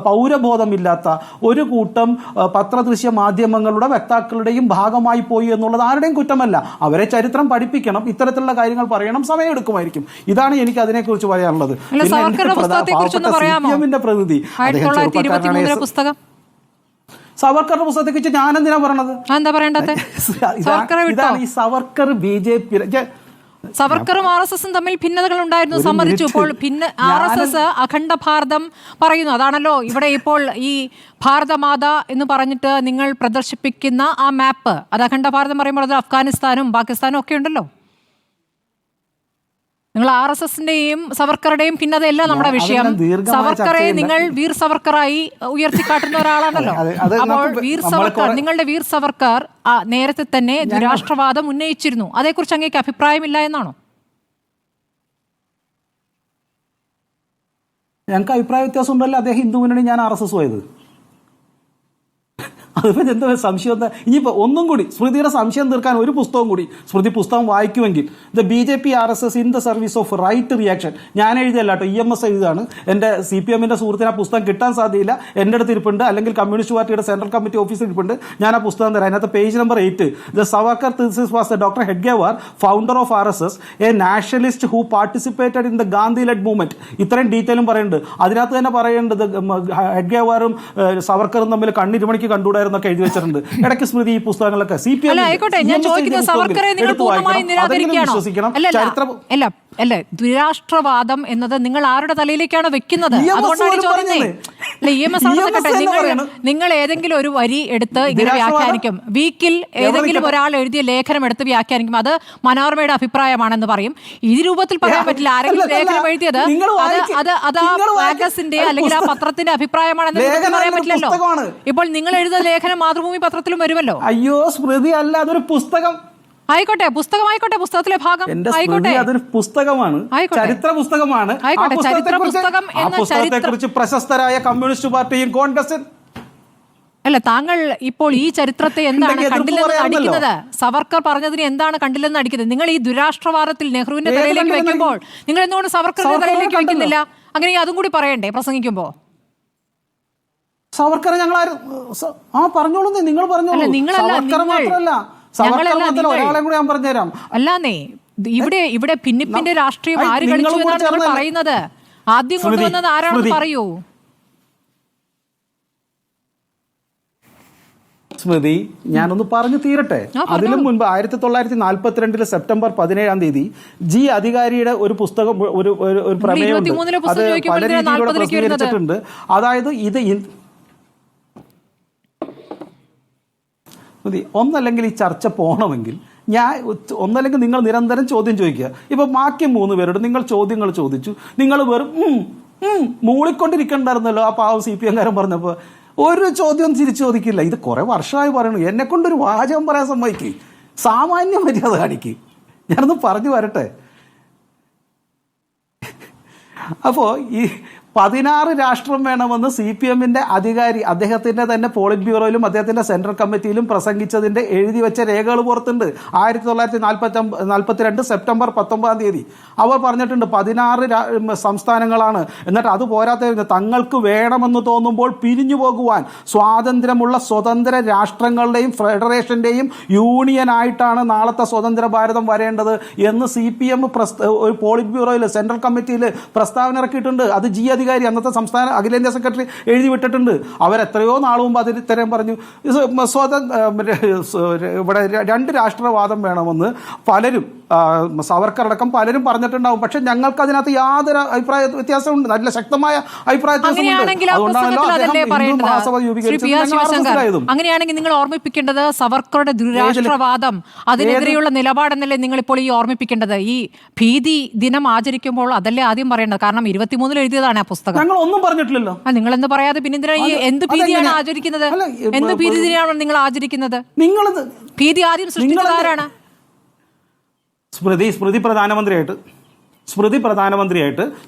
പൗരബോധമില്ലാത്ത ഒരു കൂട്ടം പത്രദൃശ്യ മാധ്യമങ്ങളുടെ വക്താക്കളുടെയും ഭാഗമായി പോയി എന്നുള്ളത് ആരുടെയും കുറ്റമല്ല. അവരെ ചരിത്രം പഠിപ്പിക്കണം, ഇത്തരത്തിലുള്ള കാര്യങ്ങൾ പറയണം, സമയമെടുക്കുമായിരിക്കും. ഇതാണ് എനിക്ക് അതിനെക്കുറിച്ച് പറയാനുള്ളത്. പ്രതിനിധി സവർക്കറുടെ പുസ്തകത്തെ കുറിച്ച് ഞാൻ എന്തിനാ പറയണത്? ഇതാണ് ഈ സവർക്കർ BJP. സവർക്കറും RSSും തമ്മിൽ ഭിന്നതകൾ ഉണ്ടായിരുന്നു, സമ്മതിച്ചു. ഇപ്പോൾ RSS അഖണ്ഡ ഭാരതം പറയുന്നു. അതാണല്ലോ ഇവിടെ ഇപ്പോൾ ഈ ഭാരതമാത എന്ന് പറഞ്ഞിട്ട് നിങ്ങൾ പ്രദർശിപ്പിക്കുന്ന ആ മാപ്പ്, അത് അഖണ്ഡ ഭാരതം പറയുമ്പോൾ അത് അഫ്ഗാനിസ്ഥാനും പാകിസ്ഥാനും ഒക്കെ ഉണ്ടല്ലോ. നിങ്ങൾ RSSന്റെയും സവർക്കറുടെയും ഭിന്നതയല്ല നമ്മുടെ വിഷയം. സവർക്കറെ നിങ്ങൾ വീർ സവർക്കറായി ഉയർത്തിക്കാട്ടുന്ന ഒരാളാണല്ലോ. അപ്പോൾ നിങ്ങളുടെ വീർ സവർക്കർ നേരത്തെ തന്നെ രാഷ്ട്രവാദം ഉന്നയിച്ചിരുന്നു. അതേക്കുറിച്ച് അങ്ങേക്ക് അഭിപ്രായമില്ല എന്നാണോ? ഞങ്ങൾക്ക് അഭിപ്രായ വ്യത്യാസം ഉണ്ടല്ലോ. അദ്ദേഹം ഹിന്ദു മുന്നണി, ഞാൻ RSS പോയത്. അതിപ്പോൾ എന്താ സംശയം? എന്താ ഇനിയിപ്പോൾ ഒന്നും കൂടി സ്മൃതിയുടെ സംശയം തീർക്കാൻ ഒരു പുസ്തകം കൂടി സ്മൃതി പുസ്തകം വായിക്കുമെങ്കിൽ, the BJP RSS in the service of right reaction. ഞാൻ എഴുതിയല്ല കേട്ടോ, EMS എഴുതാണ്. എൻ്റെ CPMന്റെ സുഹൃത്തിന് ആ പുസ്തകം കിട്ടാൻ സാധ്യതയില്ല, എൻ്റെ അടുത്ത് ഇരിപ്പുണ്ട്, അല്ലെങ്കിൽ കമ്മ്യൂണിസ്റ്റ് പാർട്ടിയുടെ സെൻട്രൽ കമ്മിറ്റി ഓഫീസിൽ ഇരിപ്പുണ്ട്. ഞാൻ ആ പുസ്തകം തരാം. അതിനകത്ത് page number 8, the Savarkar thesis was doctor Hedgewar, founder of RSS, a nationalist who participated in the Gandhi led movement. ഇത്രയും ഡീറ്റെയിലും പറയുന്നുണ്ട്. അതിനകത്ത് തന്നെ പറയേണ്ടത് ഹെഡ്ഗേവാറും സവർക്കറും തമ്മിൽ കണ്ണിരുമണിക്ക് കണ്ടുകൂടാ എന്നൊക്കെ എഴുതി വെച്ചിട്ടുണ്ട്. ഇടയ്ക്ക് സ്മൃതി ഈ പുസ്തകങ്ങളൊക്കെ അല്ല, ദുരാഷ്ട്രവാദം എന്നത് നിങ്ങൾ ആരുടെ തലയിലേക്കാണ് വെക്കുന്നത്? അതുകൊണ്ടാണ് നിങ്ങൾ ഏതെങ്കിലും ഒരു വരി എടുത്ത് ഇങ്ങനെ വ്യാഖ്യാനിക്കും, വീക്കിൽ ഏതെങ്കിലും ഒരാൾ എഴുതിയ ലേഖനം എടുത്ത് വ്യാഖ്യാനിക്കും, അത് മനോരമയുടെ അഭിപ്രായമാണെന്ന് പറയും. ഈ രൂപത്തിൽ പറയാൻ പറ്റില്ല. ആരെങ്കിലും ലേഖനം എഴുതിയത് അത് ആ മാഗസിന്റെ അല്ലെങ്കിൽ ആ പത്രത്തിന്റെ അഭിപ്രായമാണെന്ന് പറയാൻ പറ്റില്ലല്ലോ. ഇപ്പോൾ നിങ്ങൾ എഴുതുന്ന ലേഖനം മാതൃഭൂമി പത്രത്തിലും വരുമല്ലോ. അയ്യോ സ്മൃതി അല്ല, അതൊരു പുസ്തകം. ആയിക്കോട്ടെ, പുസ്തകമായിക്കോട്ടെ, പുസ്തകത്തിലെ ഭാഗം ആയിക്കോട്ടെ, അതൊരു പുസ്തകമാണ്, ചരിത്ര പുസ്തകമാണ്. ചരിത്ര പുസ്തകം പുസ്തകത്തെക്കുറിച്ച് പ്രശസ്തരായ കമ്മ്യൂണിസ്റ്റ് പാർട്ടിയും കോൺഗ്രസും. അല്ല, താങ്കൾ ഇപ്പോൾ ഈ ചരിത്രത്തെ എന്താണ് കണ്ടില്ലെന്ന് അടിക്കുന്നത്? സവർക്കർ പറഞ്ഞതിന് എന്താണ് കണ്ടില്ലെന്ന് അടിക്കുന്നത്? നിങ്ങൾ ഈ ദുരാഷ്ട്രവാദത്തിൽ നെഹ്റുവിന്റെ തലയിലേക്ക് വെക്കുമ്പോൾ നിങ്ങൾ എന്തുകൊണ്ട് സവർക്കറിന്റെ തലയിലേക്ക് വെക്കുന്നില്ല? അങ്ങനെ അതും കൂടി പറയണ്ടേ പ്രസംഗിക്കുമ്പോ? സവർക്കർ ഞങ്ങൾ പറഞ്ഞോളൂ, നിങ്ങൾ പറഞ്ഞോളൂ. സവർക്കർ മാത്രമല്ല, ഒരാളെ കൂടെ ഞാൻ പറഞ്ഞുതരാം. അല്ലാന്നേ ഇവിടെ ഭിന്നിപ്പിന്റെ രാഷ്ട്രീയം ആര് കളിച്ചു എന്നാണ് നിങ്ങൾ പറയുന്നത്? ആദ്യം കൊണ്ടുവന്നത് ആരാണെന്ന് പറയൂ. സ്മൃതി, ഞാനൊന്ന് പറഞ്ഞു തീരട്ടെ. അതിനു മുൻപ് 1942 സെപ്റ്റംബർ 17 ജി അധികാരിയുടെ ഒരു പുസ്തകം, ഒരു പ്രമേയമുണ്ട്. അത് പല രീതിയിലൂടെ പ്രസിദ്ധീകരിച്ചിട്ടുണ്ട്. അതായത് ഇത് ഒന്നല്ലെങ്കിൽ ഈ ചർച്ച പോകണമെങ്കിൽ ഒന്നല്ലെങ്കിൽ നിങ്ങൾ നിരന്തരം ചോദ്യം ചോദിക്കുക. ഇപ്പൊ ബാക്കി 3 പേരോട് നിങ്ങൾ ചോദ്യങ്ങൾ ചോദിച്ചു, നിങ്ങൾ വെറും മൂളിക്കൊണ്ടിരിക്കണ്ടായിരുന്നല്ലോ ആ പാവം CPM-കാരൻ പറഞ്ഞപ്പോ. ഒരു ചോദ്യം തിരിച്ചു ചോദിക്കില്ല. ഇത് കുറെ വർഷമായി പറയണു, എന്നെ കൊണ്ടൊരു വാചകം പറയാൻ സമ്മതിക്ക്, സാമാന്യ മര്യാദ കാണിക്ക്. ഞാനൊന്ന് പറഞ്ഞു വരട്ടെ. അപ്പോ ഈ 16 രാഷ്ട്രം വേണമെന്ന് CPM-ന്റെ അധികാരി അദ്ദേഹത്തിന്റെ തന്നെ പോളിറ്റ് ബ്യൂറോയിലും അദ്ദേഹത്തിന്റെ സെൻട്രൽ കമ്മിറ്റിയിലും പ്രസംഗിച്ചതിന്റെ എഴുതി വെച്ച രേഖകൾ പുറത്തുണ്ട്. 1942 സെപ്റ്റംബർ 19 അവർ പറഞ്ഞിട്ടുണ്ട് 16 സംസ്ഥാനങ്ങളാണ്. എന്നിട്ട് അത് പോരാത്ത തങ്ങൾക്ക് വേണമെന്ന് തോന്നുമ്പോൾ പിരിഞ്ഞു പോകുവാൻ സ്വാതന്ത്ര്യമുള്ള സ്വതന്ത്ര രാഷ്ട്രങ്ങളുടെയും ഫെഡറേഷന്റെയും യൂണിയനായിട്ടാണ് നാളത്തെ സ്വതന്ത്ര ഭാരതം വരേണ്ടത് എന്ന് CPM ഒരു പോളിറ്റ് ബ്യൂറോയിൽ സെൻട്രൽ കമ്മിറ്റിയിൽ പ്രസ്താവന ഇറക്കിയിട്ടുണ്ട്. അത് ജി അധികാരി, അന്നത്തെ സംസ്ഥാന അഖിലേന്ത്യാ സെക്രട്ടറി എഴുതി വിട്ടിട്ടുണ്ട്. അവരെത്രയോ നാൾ മുമ്പ് അതിന് ഇത്തരം പറഞ്ഞു. ഇവിടെ 2 രാഷ്ട്രവാദം വേണമെന്ന് പലരും, സവർക്കർ അടക്കം പലരും പറഞ്ഞിട്ടുണ്ടാവും. പക്ഷെ ഞങ്ങൾക്ക് അതിനകത്ത് യാതൊരു അഭിപ്രായ വ്യത്യാസമുണ്ട്, നല്ല ശക്തമായ അഭിപ്രായ വ്യത്യാസമുണ്ട്. അങ്ങനെയാണെങ്കിൽ നിങ്ങൾ ഓർമ്മിപ്പിക്കേണ്ടത് സവർക്കറുടെ ദുരാഷ്ട്രവാദം, അതിനെതിരെയുള്ള നിലപാടെന്നല്ലേ നിങ്ങൾ ഇപ്പോൾ ഈ ഓർമ്മിപ്പിക്കേണ്ടത്. ഈ ഭീതി ദിനം ആചരിക്കുമ്പോൾ അതല്ലേ ആദ്യം പറയേണ്ടത്. കാരണം 23 എഴുതിയതാണ് ആ പുസ്തകം. ഞങ്ങൾ ഒന്നും പറഞ്ഞിട്ടില്ലല്ലോ. നിങ്ങൾ എന്ത് പറയാതെ പിന്നെ എന്തിനാ ഈ എന്ത് ഭീതിയാണ് ആചരിക്കുന്നത്? എന്ത് ഭീതി ദിനമാണ് നിങ്ങൾ ആചരിക്കുന്നത്? ഭീതി ആദ്യം സൃഷ്ടിച്ചത് ആരാണ്? സ്മൃതി പ്രധാനമന്ത്രിയായിട്ട്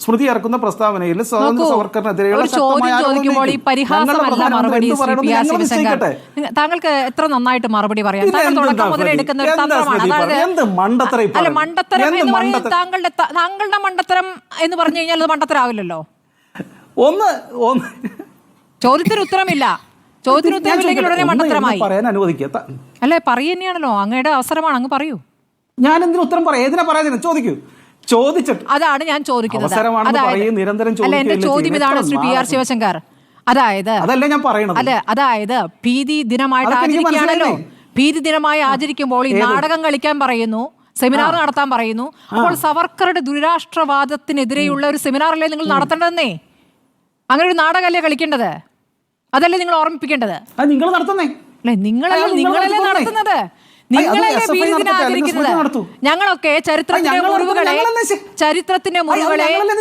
സ്മൃതി ഇറക്കുന്ന പ്രസ്താവനയിൽ സ്വതന്ത്ര സവർക്കറിനെതിരെയുള്ള താങ്കൾക്ക് എത്ര നന്നായിട്ട് മറുപടി പറയാം. താങ്കളുടെ മണ്ടത്തരം എന്ന് പറഞ്ഞു കഴിഞ്ഞാൽ അത് മണ്ടത്തരാവില്ലല്ലോ. ചോദ്യത്തിന് ഉത്തരമില്ല. ചോദ്യത്തിന് ഉത്തരമില്ലെങ്കിൽ ഉടനെ മണ്ടത്തരമായി പറയാൻ അനുവദിക്കുക. അല്ലെ, പറയുന്നതാണല്ലോ, അങ്ങയുടെ അവസരമാണ്, അങ്ങ് പറയൂ. ഞാൻ എന്തിനു ഉത്തരം പറയാം? ഏതിനാ പറയാ? ചോദിക്കൂ. ചോദിച്ചിട്ട് അതാണ് ഞാൻ ചോദിക്കുന്നത്. അല്ല, എന്റെ ചോദ്യം ഇതാണ് ശ്രീ PR ശിവശങ്കർ. അതല്ല ഞാൻ പറയണത്. അതായത് ഭീതി ദിനമായിട്ട് ആചരിക്കുകയാണല്ലോ. ഭീതി ദിനമായി ആചരിക്കുമ്പോൾ ഈ നാടകം കളിക്കാൻ പറയുന്നു, സെമിനാർ നടത്താൻ പറയുന്നു. അപ്പോൾ സവർക്കറുടെ ദുരാഷ്ട്രവാദത്തിനെതിരെയുള്ള ഒരു സെമിനാറല്ലേ നിങ്ങൾ നടത്തേണ്ടതെന്നേ? അങ്ങനെ ഒരു നാടകമല്ലേ കളിക്കേണ്ടത്? അതല്ലേ നിങ്ങൾ ഓർമ്മിപ്പിക്കേണ്ടത്? നിങ്ങൾ നടത്തുന്നേ. അല്ലെ, നിങ്ങളല്ലേ നടത്തുന്നത്. നിങ്ങളല്ലേ ഭീതി ദിനം ആചരിക്കുന്നത്. ഞങ്ങളൊക്കെ ചരിത്രത്തിന്റെ മുറിവുകളെ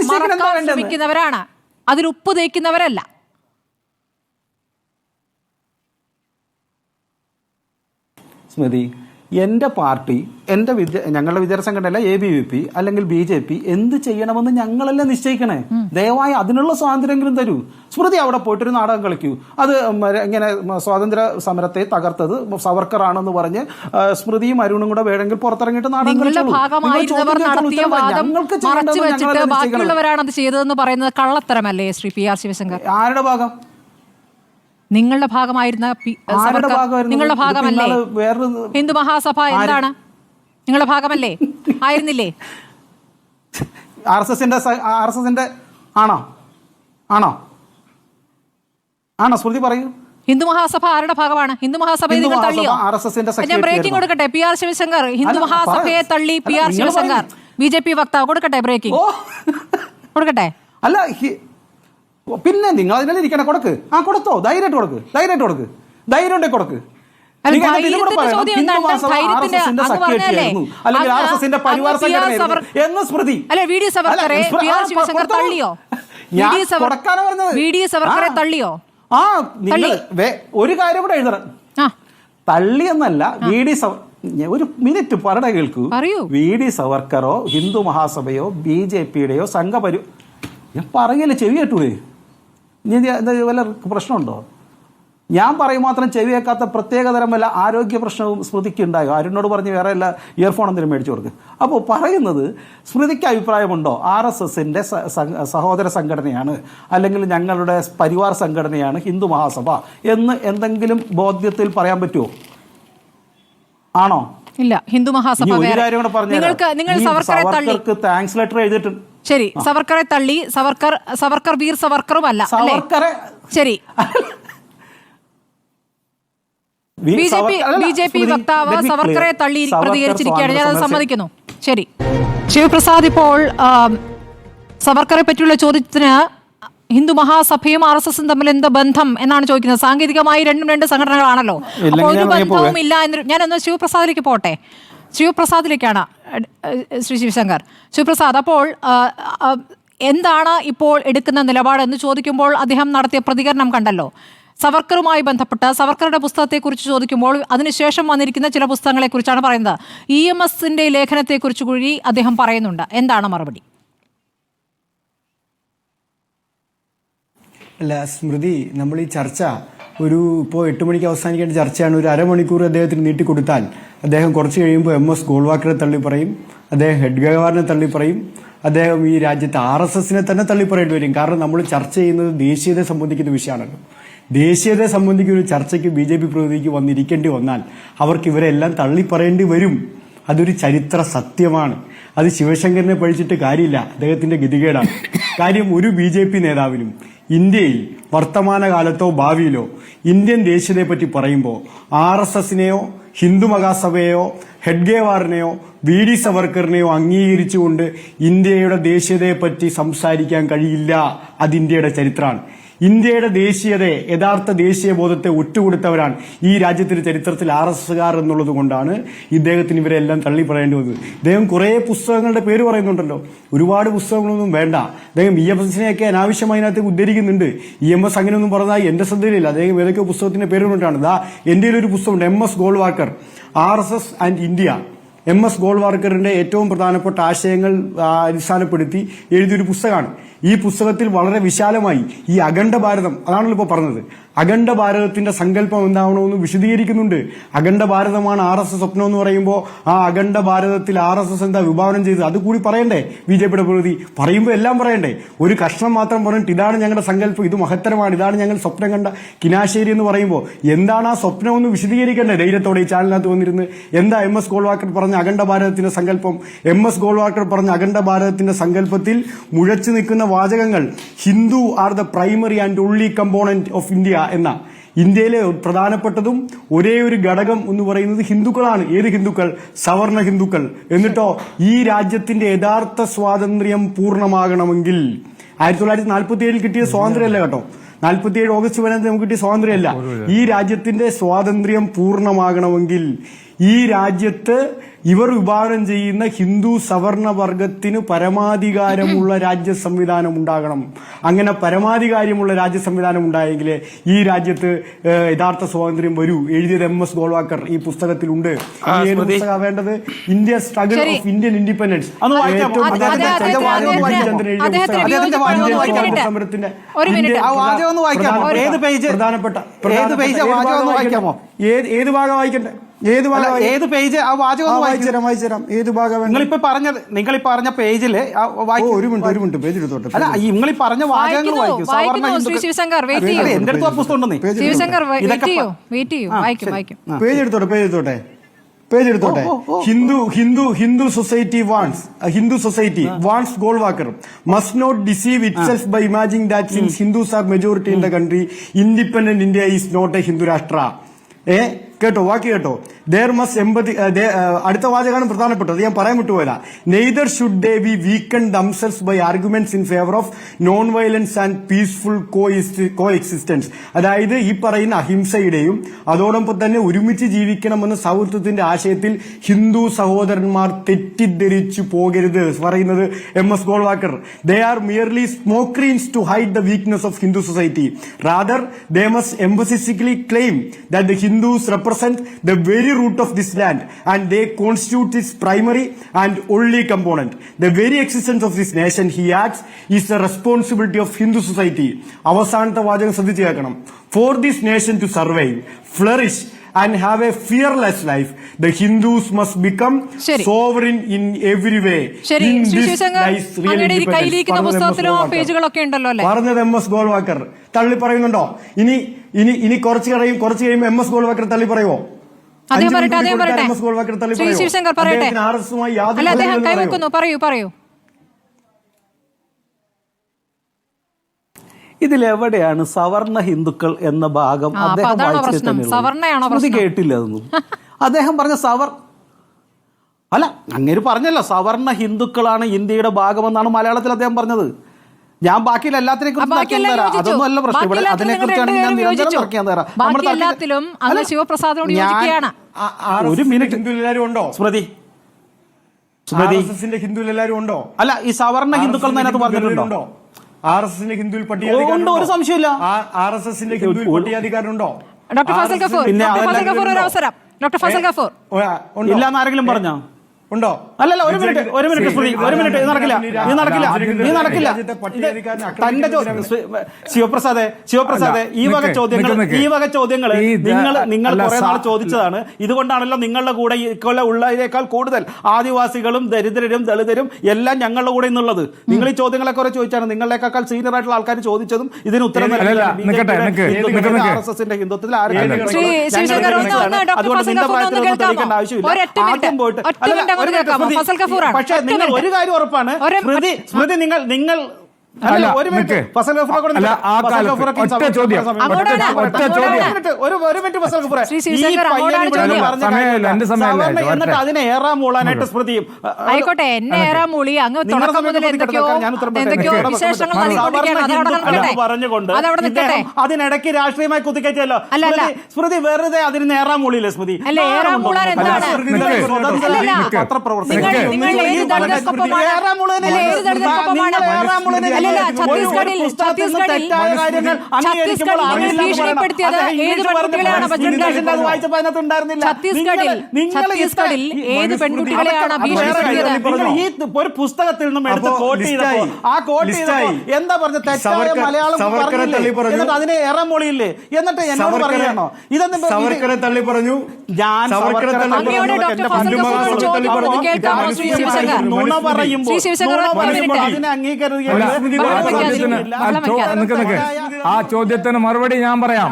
മറക്കാൻ ശ്രമിക്കുന്നവരാണ്, അതിൽ ഉപ്പ് തേക്കുന്നവരല്ല. സ്മൃതി, എൻ്റെ പാർട്ടി, ഞങ്ങളുടെ വിദ്യാർത്ഥി സംഘടനയല്ല ABVP അല്ലെങ്കിൽ BJP എന്ത് ചെയ്യണമെന്ന് ഞങ്ങളല്ലേ നിശ്ചയിക്കണേ. ദയവായി അതിനുള്ള സ്വാതന്ത്ര്യമെങ്കിലും തരൂ. സ്മൃതി അവിടെ പോയിട്ടൊരു നാടകം കളിക്കൂ. അത് ഇങ്ങനെ സ്വാതന്ത്ര്യ സമരത്തെ തകർത്തത് സവർക്കറാണെന്ന് പറഞ്ഞ് സ്മൃതിയും അരുണും കൂടെ വേണമെങ്കിൽ പുറത്തിറങ്ങിയിട്ട് നാടകം ബാക്കിയുള്ളവരാണ് അത് ചെയ്തതെന്ന് പറയുന്നത് കള്ളത്തരമല്ലേ ശ്രീ PR ശിവശങ്കർ? ആരുടെ ഭാഗം? നിങ്ങളുടെ ഭാഗമായിരുന്ന നിങ്ങളുടെ ഭാഗമല്ലേ? ഹിന്ദു മഹാസഭ എന്താണ്? നിങ്ങളുടെ ഭാഗമല്ലേ? ആയിരുന്നില്ലേ? RSSന്റെ ആണോ? സ്മൃതി പറയൂ. ഹിന്ദു മഹാസഭ ആരുടെ ഭാഗമാണ്? ഹിന്ദു മഹാസഭയെ നിങ്ങൾ തള്ളിയോ? ഞാൻ ബ്രേക്കിംഗ് കൊടുക്കട്ടെ. PR ശിവശങ്കർ ഹിന്ദു മഹാസഭയെ തള്ളി. PR ശിവശങ്കർ BJP വക്താവ്. കൊടുക്കട്ടെ ബ്രേക്കിംഗ് കൊടുക്കട്ടെ. അല്ല, പിന്നെ നിങ്ങൾ അതിനെ ഇരിക്കണേ. കൊടുത്തോ, ധൈര്യമായിട്ട് കൊടുക്ക്. ധൈര്യം ഉണ്ടെങ്കിൽ കൊടുക്ക്. ഒരു കാര്യം കൂടെ എഴുതണം. തള്ളിയെന്നല്ല, ഒരു മിനിറ്റ് പറട കേൾക്കൂ. VD സവർക്കറോ ഹിന്ദു മഹാസഭയോ BJPയുടെയോ ഞാൻ പറയല്ലേ, ചെവി കേട്ടൂടെ? വല്ല പ്രശ്നമുണ്ടോ? ഞാൻ പറയും മാത്രം ചെവി കേൾക്കാത്ത പ്രത്യേകതരം വല്ല ആരോഗ്യ പ്രശ്നവും സ്മൃതിക്ക് ഉണ്ടായോ? അരുണോട് പറഞ്ഞ് വേറെ എല്ലാ ഇയർഫോൺ എന്തെങ്കിലും മേടിച്ചു കൊടുക്കുക. അപ്പോൾ പറയുന്നത്, സ്മൃതിക്ക് അഭിപ്രായമുണ്ടോ RSSന്റെ സഹോദര സംഘടനയാണ് അല്ലെങ്കിൽ ഞങ്ങളുടെ പരിവാർ സംഘടനയാണ് ഹിന്ദു മഹാസഭ എന്ന് എന്തെങ്കിലും ബോധ്യത്തിൽ പറയാൻ പറ്റുമോ? ആണോ? ഇല്ല, ഹിന്ദു മഹാസഭ ഇനി ഒരു വേറെ. കാര്യം കൂടെ പറഞ്ഞു നിങ്ങൾ സവർക്കറെ തള്ളി. സവർക്കർക്ക് താങ്ക്സ് ലെറ്റർ എഴുതിയിട്ടുണ്ട്. ശരി, സവർക്കറെ തള്ളി. സവർക്കർ വീർ സവർക്കറും അല്ല അല്ലേ? സവർക്കറെ ശരി. ബി ജെ പി വക്താവ് സവർക്കറെ തള്ളി പ്രതികരിച്ചിരിക്കുകയാണ്. ഞാനത് സമ്മതിക്കുന്നു. ശരി, ശിവപ്രസാദ്, ഇപ്പോൾ സവർക്കറെ പറ്റിയുള്ള ചോദ്യത്തിന് ഹിന്ദു മഹാസഭയും RSSും തമ്മിൽ എന്ത് ബന്ധം എന്നാണ് ചോദിക്കുന്നത്. സാങ്കേതികമായി രണ്ടും രണ്ട് സംഘടനകളാണല്ലോ, അപ്പോൾ ഒരു ബന്ധവും ഇല്ല എന്ന്. ഞാനൊന്ന് ശിവപ്രസാദിലേക്ക് പോട്ടെ. ശിവപ്രസാദിലേക്കാണ് ശ്രീ ശിവശങ്കർ. ശിവപ്രസാദ്, അപ്പോൾ എന്താണ് ഇപ്പോൾ എടുക്കുന്ന നിലപാടെന്ന് ചോദിക്കുമ്പോൾ അദ്ദേഹം നടത്തിയ പ്രതികരണം കണ്ടല്ലോ. സവർക്കറുമായി ബന്ധപ്പെട്ട് സവർക്കറുടെ പുസ്തകത്തെക്കുറിച്ച് ചോദിക്കുമ്പോൾ അതിനുശേഷം വന്നിരിക്കുന്ന ചില പുസ്തകങ്ങളെക്കുറിച്ചാണ് പറയുന്നത്. EMSന്റെ ലേഖനത്തെക്കുറിച്ച് കൂടി അദ്ദേഹം പറയുന്നുണ്ട്. എന്താണ് മറുപടി? അല്ല സ്മൃതി, നമ്മൾ ഈ ചർച്ച ഇപ്പോൾ 8 മണിക്ക് അവസാനിക്കേണ്ട ചർച്ചയാണ്. ഒരു അരമണിക്കൂർ അദ്ദേഹത്തിന് നീട്ടിക്കൊടുത്താൽ അദ്ദേഹം കുറച്ച് കഴിയുമ്പോൾ MS ഗോൾവാക്കറെ തള്ളി പറയും, അദ്ദേഹം ഹെഡ്ഗേവാറിനെ തള്ളി പറയും, അദ്ദേഹം ഈ രാജ്യത്തെ RSSനെ തന്നെ തള്ളി പറയേണ്ടി വരും. കാരണം നമ്മൾ ചർച്ച ചെയ്യുന്നത് ദേശീയതയെ സംബന്ധിക്കുന്ന വിഷയമാണല്ലോ. ദേശീയതയെ സംബന്ധിക്കുന്ന ഒരു ചർച്ചയ്ക്ക് BJP പ്രതിനിധിക്ക് വന്നിരിക്കേണ്ടി വന്നാൽ അവർക്ക് ഇവരെല്ലാം തള്ളി പറയേണ്ടി വരും. അതൊരു ചരിത്ര സത്യമാണ്. അത് ശിവശങ്കരനെ പഴിച്ചിട്ട് കാര്യമില്ല, അദ്ദേഹത്തിന്റെ ഗതികേടാണ്. കാര്യം, ഒരു BJP നേതാവിനും ഇന്ത്യയിൽ വർത്തമാനകാലത്തോ ഭാവിയിലോ ഇന്ത്യൻ ദേശീയതയെ പറ്റി പറയുമ്പോൾ RSSനെയോ ഹിന്ദു മഹാസഭയെയോ ഹെഡ്ഗേവാറിനെയോ VD സവർക്കറിനെയോ അംഗീകരിച്ചുകൊണ്ട് ഇന്ത്യയുടെ ദേശീയതയെപ്പറ്റി സംസാരിക്കാൻ കഴിയില്ല. അത് ഇന്ത്യയുടെ ചരിത്രമാണ്. ഇന്ത്യയുടെ ദേശീയതയെ, യഥാർത്ഥ ദേശീയ ബോധത്തെ ഒറ്റുകൊടുത്തവരാണ് ഈ രാജ്യത്തിന്റെ ചരിത്രത്തിൽ RSSകാർ എന്നുള്ളത് കൊണ്ടാണ് ഇദ്ദേഹത്തിന് ഇവരെല്ലാം തള്ളി പറയേണ്ടി വന്നത്. ഇദ്ദേഹം കുറേ പുസ്തകങ്ങളുടെ പേര് പറയുന്നുണ്ടല്ലോ. ഒരുപാട് പുസ്തകങ്ങളൊന്നും വേണ്ട. അദ്ദേഹം EMSനെയൊക്കെ അനാവശ്യമായി അതിനകത്ത് ഉദ്ധരിക്കുന്നുണ്ട്. EMS അങ്ങനെയൊന്നും പറഞ്ഞാൽ എന്റെ ശ്രദ്ധയിലില്ല. അദ്ദേഹം ഏതൊക്കെയോ പുസ്തകത്തിന്റെ പേര് കൊണ്ടാണ്. എന്റെ ഒരു പുസ്തകമുണ്ട്, MS Golwalkar, RSS and India. MS ഗോൾവാക്കറിന്റെ ഏറ്റവും പ്രധാനപ്പെട്ട ആശയങ്ങൾ അടിസ്ഥാനപ്പെടുത്തി എഴുതിയൊരു പുസ്തകമാണ്. ഈ പുസ്തകത്തിൽ വളരെ വിശാലമായി ഈ അഖണ്ഡ ഭാരതം, അതാണല്ലോ ഇപ്പോൾ പറഞ്ഞത്, അഖണ്ഡ ഭാരതത്തിന്റെ സങ്കല്പം എന്താവണമെന്ന് വിശദീകരിക്കുന്നുണ്ട്. അഖണ്ഡ ഭാരതമാണ് RSS സ്വപ്നം എന്ന് പറയുമ്പോൾ ആ അഖണ്ഡ ഭാരതത്തിൽ RSS എന്താ വിഭാവനം ചെയ്തത് അത് കൂടി പറയണ്ടേ? BJPയുടെ പ്രകൃതി പറയുമ്പോൾ എല്ലാം പറയണ്ടേ? ഒരു കഷ്ണം മാത്രം പറഞ്ഞിട്ട് ഇതാണ് ഞങ്ങളുടെ സങ്കല്പം, ഇത് മഹത്തരമാണ്, ഇതാണ് ഞങ്ങൾ സ്വപ്നം കണ്ട കിനാശേരി എന്ന് പറയുമ്പോൾ എന്താണ് ആ സ്വപ്നം എന്ന് വിശദീകരിക്കണ്ടേ? ധൈര്യത്തോടെ ഈ ചാനലിനകത്ത് വന്നിരുന്ന് എന്താ MS ഗോൾവാക്കർ പറഞ്ഞ അഖണ്ഡ ഭാരതത്തിന്റെ സങ്കല്പം? MS ഗോൾവാക്കർ പറഞ്ഞ അഖണ്ഡ ഭാരതത്തിന്റെ സങ്കല്പത്തിൽ മുഴച്ചു നിൽക്കുന്ന വാചകങ്ങൾ Hindu are the primary and only component of India എന്ന. ഇന്ത്യയിലെ പ്രധാനപ്പെട്ടതും ഒരേ ഒരു ഘടകം എന്ന് പറയുന്നത് ഹിന്ദുക്കളാണ്. ഏത് ഹിന്ദുക്കൾ? സവർണ ഹിന്ദുക്കൾ. എന്നിട്ടോ ഈ രാജ്യത്തിന്റെ യഥാർത്ഥ സ്വാതന്ത്ര്യം പൂർണ്ണമാകണമെങ്കിൽ 1947 കിട്ടിയ സ്വാതന്ത്ര്യമല്ല കേട്ടോ, 47 ഓഗസ്റ്റ് 15 നമുക്ക് കിട്ടിയ സ്വാതന്ത്ര്യമല്ല. ഈ രാജ്യത്തിന്റെ സ്വാതന്ത്ര്യം പൂർണ്ണമാകണമെങ്കിൽ ഈ രാജ്യത്ത് ഇവർ വിഭാവനം ചെയ്യുന്ന ഹിന്ദു സവർണ വർഗത്തിന് പരമാധികാരമുള്ള രാജ്യ സംവിധാനം ഉണ്ടാകണം. അങ്ങനെ പരമാധികാരമുള്ള രാജ്യ സംവിധാനം ഉണ്ടായെങ്കിലേ ഈ രാജ്യത്ത് യഥാർത്ഥ സ്വാതന്ത്ര്യം വരൂ. എഴുതിയത് MS ഗോൾവാക്കർ ഈ പുസ്തകത്തിലുണ്ട്. ഏത് പുസ്തകമാണ് വേണ്ടത്? India struggle of Indian independence. ഏത് ഭാഗം വായിക്കണ്ടേ? ഏത് പേജ്? ആ വാചകം വായിച്ചുതരാം. ഏത് ഭാഗം? നിങ്ങളിപ്പോ പറഞ്ഞ പേജില് ഒരു മിനിറ്റ് പേജ് എടുത്തോട്ടെ. അല്ല, നിങ്ങൾ ഈ പറഞ്ഞ വാചകങ്ങൾ വായിക്കും. എന്റെ അടുത്ത് പുസ്തകം ഉണ്ടെന്നേ. പേജ് എടുത്തോട്ടെ. Hindu society wants Golwalkar must not deceive itself by imagining that since Hindus are majority in the country, independent India is not a Hindu Rashtra. കേട്ടോ, വാക്ക് കേട്ടോ. അടുത്ത വാചകമാണ് പ്രധാനപ്പെട്ടത്, ഞാൻ പറയാൻ വിട്ടുപോയതാ. Neither should they be weaken themselves by arguments in favour of non violence and peaceful coexistence. അതായത് ഈ പറയുന്ന അഹിംസയുടെയും അതോടൊപ്പം തന്നെ ഒരുമിച്ച് ജീവിക്കണമെന്ന സൗഹൃദത്തിന്റെ ആശയത്തിൽ ഹിന്ദു സഹോദരന്മാർ തെറ്റിദ്ധരിച്ചു പോകരുത് പറയുന്നത് MS Golwalkar. They are merely smokescreens to hide the weakness of Hindu society. Rather they must emphatically claim that the Hindus represent the very root of this land and they constitute its primary and only component. The very existence of this nation, he adds, is the responsibility of Hindu society. അവസാനത്തെ വാചകം ശ്രദ്ധിച്ചു കേൾക്കണം. For this nation to survive, flourish and have a fearless life, the Hindus must become sovereign in every way. In this lies real independence. പറഞ്ഞത് MS ഗോൾവാക്കർ തള്ളി പറയുന്നുണ്ടോ? ഇനി കുറച്ച് കഴിയുമ്പോൾ MS ഗോൾവാക്കർ തള്ളി പറയുമോ? അദ്ദേഹം പറയട്ടെ. ശ്രീ ശിവശങ്കർ പറയട്ടെ. അല്ല, അദ്ദേഹം കൈവെക്കുന്നു. പറയൂ. ഇതിലെവിടെയാണ് സവർണ ഹിന്ദുക്കൾ എന്ന ഭാഗം അദ്ദേഹം വായിച്ചിട്ട് കേട്ടില്ല അതൊന്നും. അദ്ദേഹം പറഞ്ഞ അല്ല, അങ്ങേര് പറഞ്ഞല്ലോ സവർണ ഹിന്ദുക്കളാണ് ഇന്ത്യയുടെ ഭാഗമെന്നാണ് മലയാളത്തിൽ അദ്ദേഹം പറഞ്ഞത്. ഞാൻ ബാക്കിയുള്ള എല്ലാത്തിനെ കുറിച്ച് അതൊന്നും അല്ല പ്രശ്നം. ഇവിടെ അതിനെ കുറിച്ചാണെങ്കിൽ ഞാൻ നിരന്തരം തർക്കിക്കാൻ തരാം. ഒരു മിനിറ്റ് ഉണ്ടോ സ്മൃതി ഹിന്ദുവിൽ എല്ലാവരും ഉണ്ടോ? അല്ല, ഈ സവർണ ഹിന്ദുക്കൾ അതിനകത്ത് പറഞ്ഞിട്ടുണ്ടോ? RSSന്റെ ഹിന്ദുവിൽ പട്ടികജാതിക്കാരുണ്ടോ? ഒരു സംശയമില്ല. RSSന്റെ ഹിന്ദുവിൽ പട്ടികജാതിക്കാരുണ്ടോ? ഡോക്ടർ ഫസൽ ഗഫൂർ ഒരു അവസരം. ഡോക്ടർ ഫസൽ ഗഫൂർ ഇല്ലാന്ന് ആരെങ്കിലും പറഞ്ഞോ? ഉണ്ടോ? അല്ലല്ല, ഒരു മിനിറ്റ് ഇത് നടക്കില്ല. തന്റെ ശിവപ്രസാദ് ഈ വക ചോദ്യങ്ങൾ നിങ്ങൾ കുറെ നാൾ ചോദിച്ചതാണ്. ഇതുകൊണ്ടാണല്ലോ നിങ്ങളുടെ കൂടെ ഉള്ളതിനേക്കാൾ കൂടുതൽ ആദിവാസികളും ദരിദ്രരും ദളിതരും എല്ലാം ഞങ്ങളുടെ കൂടെ എന്നുള്ളത്. നിങ്ങൾ ഈ ചോദ്യങ്ങളെ കുറെ ചോദിച്ചാണ്. നിങ്ങളെക്കാൾ സീനിയർ ആയിട്ടുള്ള ആൾക്കാർ ചോദിച്ചതും ഇതിന് ഉത്തരം RSSന്റെ ഹിന്ദുത്വത്തിൽ പക്ഷേ നിങ്ങൾ ഒരു കാര്യം ഉറപ്പാണ് സ്മൃതി, നിങ്ങൾ ഒരു മിനിറ്റ് ഫസൽ ഗഫൂർ എന്നിട്ട് അതിനെ ഏറാൻ മൂളാനായിട്ട് സ്മൃതിയും ആയിക്കോട്ടെ. എന്നെ ഏറാൻ മൂളി അങ്ങ് തുടക്കം മുതൽ എന്തൊക്കെയോ വിശേഷങ്ങൾ പറഞ്ഞുകൊണ്ട് അതിനിടയ്ക്ക് രാഷ്ട്രീയമായി കുത്തിക്കയറ്റല്ലോ സ്മൃതി. വെറുതെ അതിന് നേറാൻ മൂളിയില്ലേ സ്മൃതി? ഛത്തീസ്ഗഡിൽ ഏത് പെൺകുട്ടികളെയാണ് ഭീഷണിപ്പെടുത്തിയത്? ഒരു പുസ്തകത്തിൽ നിന്നും എടുത്ത് കോട്ട് ചെയ്തപ്പോ ആ കോട്ട് ചെയ്തപ്പോ എന്താ പറഞ്ഞ തെറ്റായ മലയാളം പറഞ്ഞില്ലേ? അതിനെ ഏറെ മൊഴിയില്ലേ? എന്നിട്ട് എന്നോട് പറയണോ ഇതൊന്നും തള്ളി പറഞ്ഞു? ഞാൻ നുണ പറയുമ്പോൾ അതിനെ അംഗീകരിക്കുകയാണ്. ആ ചോദ്യത്തിന് മറുപടി ഞാൻ പറയാം.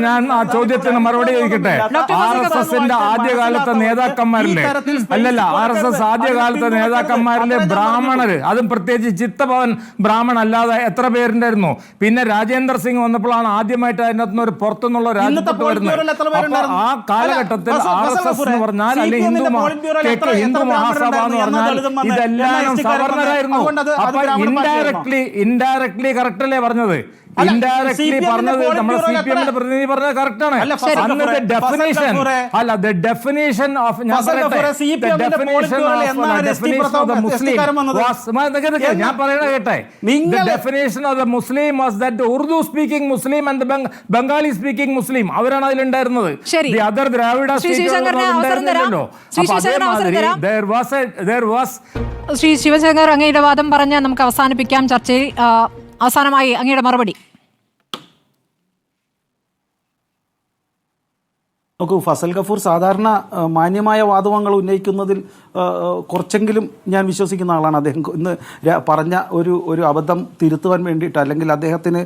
ഞാൻ ആ ചോദ്യത്തിന് മറുപടി ചോദിക്കട്ടെ. RSSന്റെ ആദ്യകാലത്തെ നേതാക്കന്മാരിലെ RSS ആദ്യകാലത്തെ നേതാക്കന്മാരിലെ ബ്രാഹ്മണര്, അതും പ്രത്യേകിച്ച് ചിത്തഭവൻ ബ്രാഹ്മൺ അല്ലാതെ എത്ര പേരുണ്ടായിരുന്നു? പിന്നെ രാജേന്ദ്ര സിംഗ് വന്നപ്പോഴാണ് ആദ്യമായിട്ട് അതിനകത്ത് ഒരു പുറത്തുനിന്നുള്ള രാജ്യത്ത് വരുന്നത്. ആ കാലഘട്ടത്തിൽ RSS എന്ന് പറഞ്ഞാൽ അല്ലെങ്കിൽ ഹിന്ദു മഹാസഭ എന്ന് പറഞ്ഞാൽ ഇതെല്ലാം സവർണരായിരുന്നു. അപ്പൊ ഇൻഡയറക്ട്ലി കറക്റ്റ് അല്ലേ പറഞ്ഞത്? ഇൻഡയറക്ട്ലി പറഞ്ഞത് നമ്മുടെ CPMന്റെ പ്രതിനിധി പറഞ്ഞത് കറക്റ്റാണ്. അന്നത്തെ ഡെഫിനേഷൻ ഓഫ് ഞാൻ പറയണ കേട്ടെ. Definition of the Muslim was that Urdu speaking Muslim and Bengali speaking Muslim അവരാണ് അതിലുണ്ടായിരുന്നത്. അതർ ദ്രാവിഡ ശ്രീ ശിവശങ്കർ, അങ്ങയുടെ വാദം പറഞ്ഞ് നമുക്ക് അവസാനിപ്പിക്കാം ചർച്ചയിൽ. അവസാനമായി അങ്ങയുടെ മറുപടി. നോക്കൂ, ഫസൽ ഗഫൂർ സാധാരണ മാന്യമായ വാദങ്ങൾ ഉന്നയിക്കുന്നതിൽ കുറച്ചെങ്കിലും ഞാൻ വിശ്വസിക്കുന്ന ആളാണ്. അദ്ദേഹം ഇന്ന് പറഞ്ഞ ഒരു അബദ്ധം തിരുത്തുവാൻ വേണ്ടിയിട്ട്, അല്ലെങ്കിൽ അദ്ദേഹത്തിന്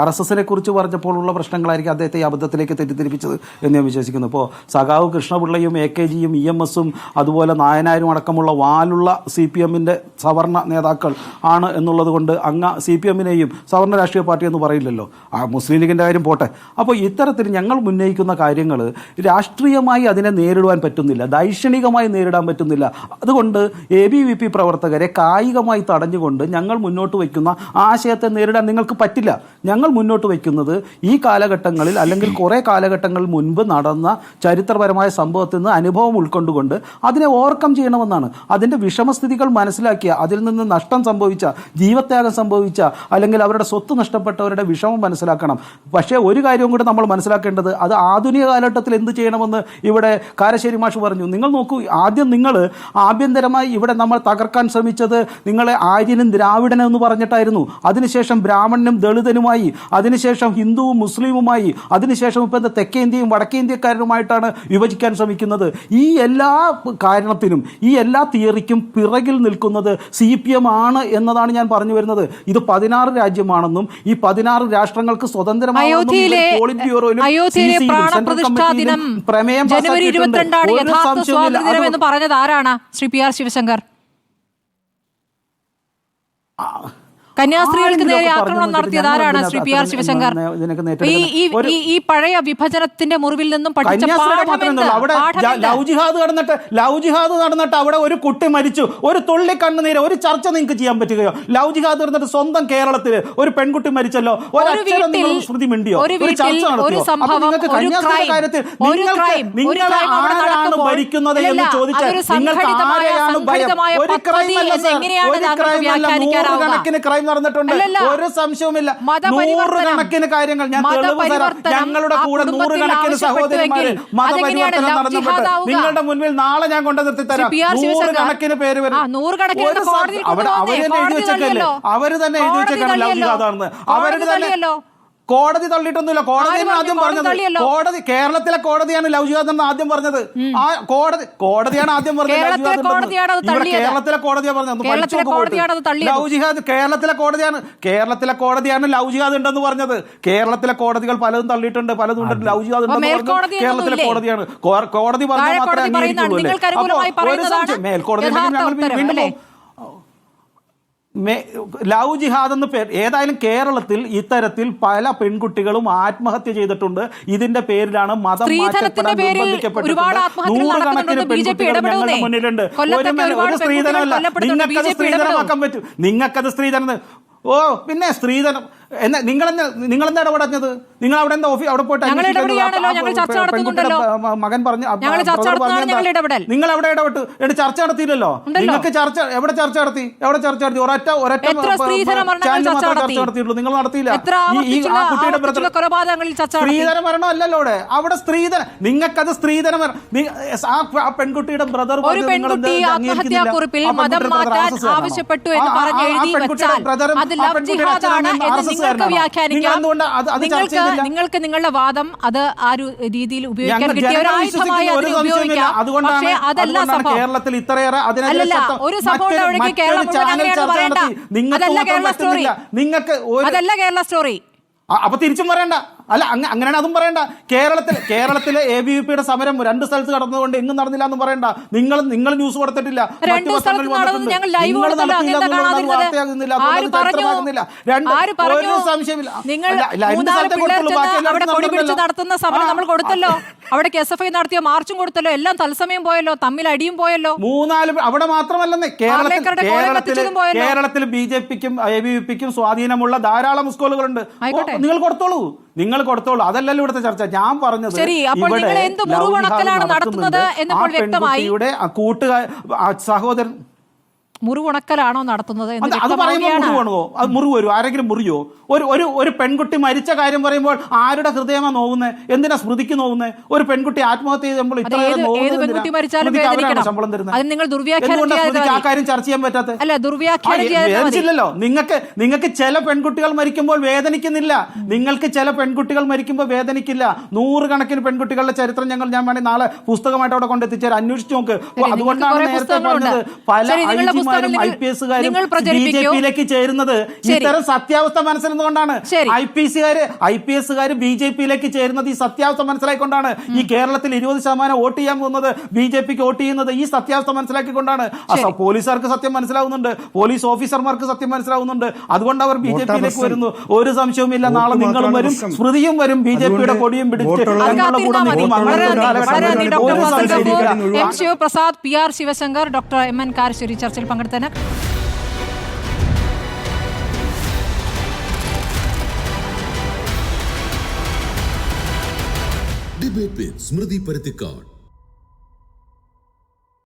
RSSനെ കുറിച്ച് പറഞ്ഞപ്പോഴുള്ള പ്രശ്നങ്ങളായിരിക്കും അദ്ദേഹത്തെ ഈ അബദ്ധത്തിലേക്ക് തെറ്റിദ്ധരിപ്പിച്ചത് എന്ന് ഞാൻ വിശ്വസിക്കുന്നു. ഇപ്പോൾ സഖാവ് കൃഷ്ണപിള്ളയും AKGയും EMSഉം അതുപോലെ നായനാരും അടക്കമുള്ള വാലുള്ള CPMന്റെ സവർണ നേതാക്കൾ ആണ് എന്നുള്ളത് കൊണ്ട് അങ്ങ് CPMനെയും സവർണ രാഷ്ട്രീയ പാർട്ടി എന്ന് പറയില്ലല്ലോ. മുസ്ലിം ലീഗിൻ്റെ കാര്യം പോട്ടെ. അപ്പോൾ ഇത്തരത്തിൽ ഞങ്ങൾ ഉന്നയിക്കുന്ന കാര്യങ്ങൾ രാഷ്ട്രീയമായി അതിനെ നേരിടുവാൻ പറ്റുന്നില്ല, ദൈക്ഷണികമായി നേരിടാൻ പറ്റുന്നില്ല. അതുകൊണ്ട് ABVP പ്രവർത്തകരെ കായികമായി തടഞ്ഞുകൊണ്ട് ഞങ്ങൾ മുന്നോട്ട് വയ്ക്കുന്ന ആശയത്തെ നേരിടാൻ നിങ്ങൾക്ക് പറ്റില്ല. ഞങ്ങൾ മുന്നോട്ട് വയ്ക്കുന്നത് ഈ കാലഘട്ടങ്ങളിൽ അല്ലെങ്കിൽ കുറേ കാലഘട്ടങ്ങൾ മുൻപ് നടന്ന ചരിത്രപരമായ സംഭവത്തിൽ നിന്ന് അനുഭവം ഉൾക്കൊണ്ടുകൊണ്ട് അതിനെ ഓവർകം ചെയ്യണമെന്നാണ്. അതിൻ്റെ വിഷമസ്ഥിതികൾ മനസ്സിലാക്കിയ, അതിൽ നിന്ന് നഷ്ടം സംഭവിച്ച, ജീവത്യാഗം സംഭവിച്ച, അല്ലെങ്കിൽ അവരുടെ സ്വത്ത് നഷ്ടപ്പെട്ടവരുടെ വിഷമം മനസ്സിലാക്കണം. പക്ഷേ ഒരു കാര്യവും കൂടെ നമ്മൾ മനസ്സിലാക്കേണ്ടത്, അത് ആധുനിക കാലഘട്ടത്തിൽ എന്ത് ചെയ്യണമെന്ന് ഇവിടെ കാരശ്ശേരി മാഷ് പറഞ്ഞു. നിങ്ങൾ നോക്കൂ, ആദ്യം നിങ്ങൾ ആഭ്യന്തരമായി ഇവിടെ നമ്മൾ തകർക്കാൻ ശ്രമിച്ചത് നിങ്ങളെ ആര്യനും ദ്രാവിഡനും എന്ന് പറഞ്ഞിട്ടായിരുന്നു. അതിനുശേഷം ബ്രാഹ്മണനും ദളിതനുമായി, അതിനുശേഷം ഹിന്ദുവും മുസ്ലിമുമായി, അതിനുശേഷം ഇപ്പം എന്താ തെക്കേ ഇന്ത്യയും വടക്കേ ഇന്ത്യക്കാരനുമായിട്ടാണ് വിഭജിക്കാൻ ശ്രമിക്കുന്നത്. ഈ എല്ലാ കാരണത്തിനും ഈ എല്ലാ തിയറിക്കും പിറകിൽ നിൽക്കുന്നത് CPM ആണ് എന്നതാണ് ഞാൻ പറഞ്ഞു വരുന്നത്. ഇത് 16 രാജ്യമാണെന്നും ഈ 16 രാഷ്ട്രങ്ങൾക്ക് സ്വതന്ത്രമായ പ്രതിഷ്ഠാ ദിനം പ്രമേയം ജനുവരി 22 ഒരു യഥാർത്ഥ സംശയവുമില്ല. സ്വാതന്ത്ര്യ ദിനം എന്ന് പറഞ്ഞത് ആരാണ്? Shri P R Sivasankar. കന്യാസ്ത്രീകൾക്ക് നേരെ ആക്രമണം നടത്തിയത് ആരാണ്? Shri P R Sivasankar. ഈ പഴയ വിഭജനത്തിന്റെ മുറിവിൽ നിന്നും പഠിച്ച ലവ് ജിഹാദ് നടന്നിട്ട് അവിടെ ഒരു കുട്ടി മരിച്ചു, ഒരു തുള്ളി കണ്ണുനീര്, ഒരു ചർച്ച നിങ്ങൾക്ക് ചെയ്യാൻ പറ്റുകയോ? ലവ് ജിഹാദ് നടന്നിട്ട് സ്വന്തം കേരളത്തില് ഒരു പെൺകുട്ടി മരിച്ചല്ലോ, ശ്രുതി മിണ്ടിയോ? ഒരു ചർച്ച നടത്തിയോ? അപ്പൊ നിങ്ങൾക്ക് കന്യാസ്ത്രീയുടെ കാര്യത്തിൽ നിങ്ങൾ ആരാണ് ഭരിക്കുന്നത് എന്ന് ചോദിച്ചാൽ നിങ്ങൾക്ക് ആരെയാണ് ഭയം? ഒരു ക്രൈമല്ല, നൂറുകണക്കിന് ക്രൈം നടന്നിട്ടുണ്ട്, ഒരു സംശയവുമില്ല. നൂറുകണക്കിന് കാര്യങ്ങൾ ഞാൻ തെളിവ് തരാം. ഞങ്ങളുടെ കൂടെ നൂറുകണക്കിന് സഹോദരിമാര് മതപരിവർത്തനം നടന്നപ്പെട്ട് നിങ്ങളുടെ മുൻപിൽ നാളെ ഞാൻ കൊണ്ടു നിർത്തി തരാം. നൂറുകണക്കിന് പേര് വരും. അവര് തന്നെ എഴുതി വെച്ചേക്കല്ലേ, അവര് തന്നെ എഴുതി വെച്ചേക്കാണ് ലവ് ജിഹാദാണെന്ന്. അവരുടെ തന്നെ കോടതി തള്ളിയിട്ടൊന്നുമില്ല. കോടതിയാണ് ആദ്യം പറഞ്ഞത്. കേരളത്തിലെ കോടതിയാണ് ലവ് ജിഹാദ് എന്ന് ആദ്യം പറഞ്ഞത്. ആ കോടതിയാണ് ആദ്യം പറഞ്ഞത് ലവ് ജിഹാദ്. കേരളത്തിലെ കോടതിയാണ് പറഞ്ഞത് ലവ് ജിഹാദ്. കേരളത്തിലെ കോടതിയാണ് ലവ് ജിഹാദ് ഉണ്ടെന്ന് പറഞ്ഞത്. കേരളത്തിലെ കോടതികൾ പലതും തള്ളിയിട്ടുണ്ട്, പലതും ഉണ്ട്. ലവ് ജിഹാദ് ഉണ്ടെന്ന് പറഞ്ഞത് കേരളത്തിലെ കോടതിയാണ്. കോടതി പറഞ്ഞാൽ മാത്രമേ അംഗീകരിക്കുള്ളൂ. മേൽക്കോടതി വീണ്ടും ലവ് ജിഹാദ് എന്ന് പേര്. ഏതായാലും കേരളത്തിൽ ഇത്തരത്തിൽ പല പെൺകുട്ടികളും ആത്മഹത്യ ചെയ്തിട്ടുണ്ട്. ഇതിന്റെ പേരിലാണ് മതം മാറ്റപ്പെടാൻ നിർബന്ധിക്കപ്പെട്ടിട്ടുണ്ട്. നൂറുകണക്കിന് പെൺകുട്ടികൾ ഞങ്ങളുടെ മുന്നിലുണ്ട്. ഒരു സ്ത്രീധനമല്ല. നിങ്ങൾക്കത് സ്ത്രീധനമാക്കാൻ പറ്റും. നിങ്ങൾക്കത് സ്ത്രീധനം. ഓ പിന്നെ സ്ത്രീധനം നിങ്ങളെന്താ ഇടപെടഞ്ഞത്? നിങ്ങൾ അവിടെ എന്താ അവിടെ പോയിട്ട് മകൻ പറഞ്ഞു നിങ്ങൾ എവിടെ ഇടപെട്ടു? ചർച്ച നടത്തിയില്ലല്ലോ. നിങ്ങൾക്ക് എവിടെ ചർച്ച നടത്തി? ഒരൊറ്റ ചർച്ച നടത്തിയിട്ടുള്ളൂ. നിങ്ങൾ നടത്തിയില്ല. ആ കുട്ടിയുടെ സ്ത്രീധന മരണം അല്ലല്ലോ അവിടെ സ്ത്രീധനം. നിങ്ങൾക്കത് സ്ത്രീധനം. ആ പെൺകുട്ടിയുടെ ബ്രദർ നിങ്ങൾക്ക് നിങ്ങളുടെ വാദം അത് ആ ഒരു രീതിയിൽ ഉപയോഗിക്കാൻ കിട്ടിയ ഒരു ആയുധമായി അതിനെ ഉപയോഗിക്കാം. പക്ഷേ അതല്ല സംഭവം. കേരളത്തിൽ ഇത്രയേറെ ഒരു സംഭവം അതല്ല കേരള സ്റ്റോറി. അതല്ല കേരള സ്റ്റോറി. അപ്പൊ തിരിച്ചും പറയണ്ട. അല്ല അങ്ങനെയാണ് അതും പറയണ്ട. കേരളത്തിലെ ABVP സമരം 2 സ്ഥലത്ത് കടന്നുകൊണ്ട് എങ്ങും നടന്നില്ല എന്ന് പറയണ്ട. നിങ്ങൾ ന്യൂസ് കൊടുത്തിട്ടില്ല. ഒരു സംശയമില്ല. നടത്തുന്ന സമരം നമ്മൾ കൊടുത്തല്ലോ. അവിടെ SFI നടത്തിയ മാർച്ചും കൊടുത്തല്ലോ. എല്ലാം തത്സമയം പോയല്ലോ. തമ്മിൽ അടിയും പോയല്ലോ. 3-4 അവിടെ മാത്രമല്ലെന്നേ. കേരളത്തിൽ BJPക്കും ABVPക്കും സ്വാധീനമുള്ള ധാരാളം സ്കൂളുകളുണ്ട്. നിങ്ങൾ കൊടുത്തോളൂ. അതല്ലല്ലോ ഇവിടുത്തെ ചർച്ച. ഞാൻ പറഞ്ഞത് പെൺകുട്ടിയുടെ സഹോദരൻ മുറിവുണക്കലാണോ നടത്തുന്നത്? അത് പറയുമ്പോൾ മുറിവാണോ? അത് മുറിവ് വരും. ആരെങ്കിലും മുറിയോ? ഒരു പെൺകുട്ടി മരിച്ച കാര്യം പറയുമ്പോൾ ആരുടെ ഹൃദയമാണ് നോവുന്നത്? എന്തിനാ സ്മൃതിക്ക് നോവുന്നത്? ഒരു പെൺകുട്ടി ആത്മഹത്യ ചെയ്യുമ്പോൾ ശമ്പളം തരുന്നത് ആ കാര്യം ചർച്ച ചെയ്യാൻ പറ്റാത്തല്ലോ. നിങ്ങൾക്ക് ചില പെൺകുട്ടികൾ മരിക്കുമ്പോൾ വേദനിക്കുന്നില്ല. നിങ്ങൾക്ക് ചില പെൺകുട്ടികൾ മരിക്കുമ്പോൾ വേദനിക്കില്ല. നൂറുകണക്കിന് പെൺകുട്ടികളുടെ ചരിത്രം ഞാൻ വേണമെങ്കിൽ നാളെ പുസ്തകമായിട്ട് അവിടെ കൊണ്ടെത്തിച്ചാൽ അന്വേഷിച്ച് നോക്ക്. അതുകൊണ്ടാണ് നേരത്തെ പറഞ്ഞത് പല IPSകാരും BJPയിലേക്ക് ചേരുന്നത് ഇത്തരം സത്യാവസ്ഥ മനസ്സിലായതുകൊണ്ടാണ്. IPSകാര് BJPയിലേക്ക് ചേരുന്നത് ഈ സത്യാവസ്ഥ മനസ്സിലാക്കിക്കൊണ്ടാണ്. ഈ കേരളത്തിൽ 20% വോട്ട് ചെയ്യാൻ പോകുന്നത് BJPക്ക് വോട്ട് ചെയ്യുന്നത് ഈ സത്യാവസ്ഥ മനസ്സിലാക്കിക്കൊണ്ടാണ്. പോലീസുകാർക്ക് സത്യം മനസ്സിലാവുന്നുണ്ട്, പോലീസ് ഓഫീസർമാർക്ക് സത്യം മനസ്സിലാവുന്നുണ്ട്. അതുകൊണ്ട് അവർ BJPയിലേക്ക് വരുന്നു. ഒരു സംശയവുമില്ല. നാളെ നിങ്ങളും വരും, സ്മൃതിയും വരും, BJPയുടെ കൊടിയും പിടിച്ച് Shivaprasad, PR Shivashankar, doctor MN Karassery ചർച്ചയിൽ പങ്കെടുത്തതിന് ഡിബേറ്റ് വിത്ത് സ്മൃതി പരുത്തിക്കാട്.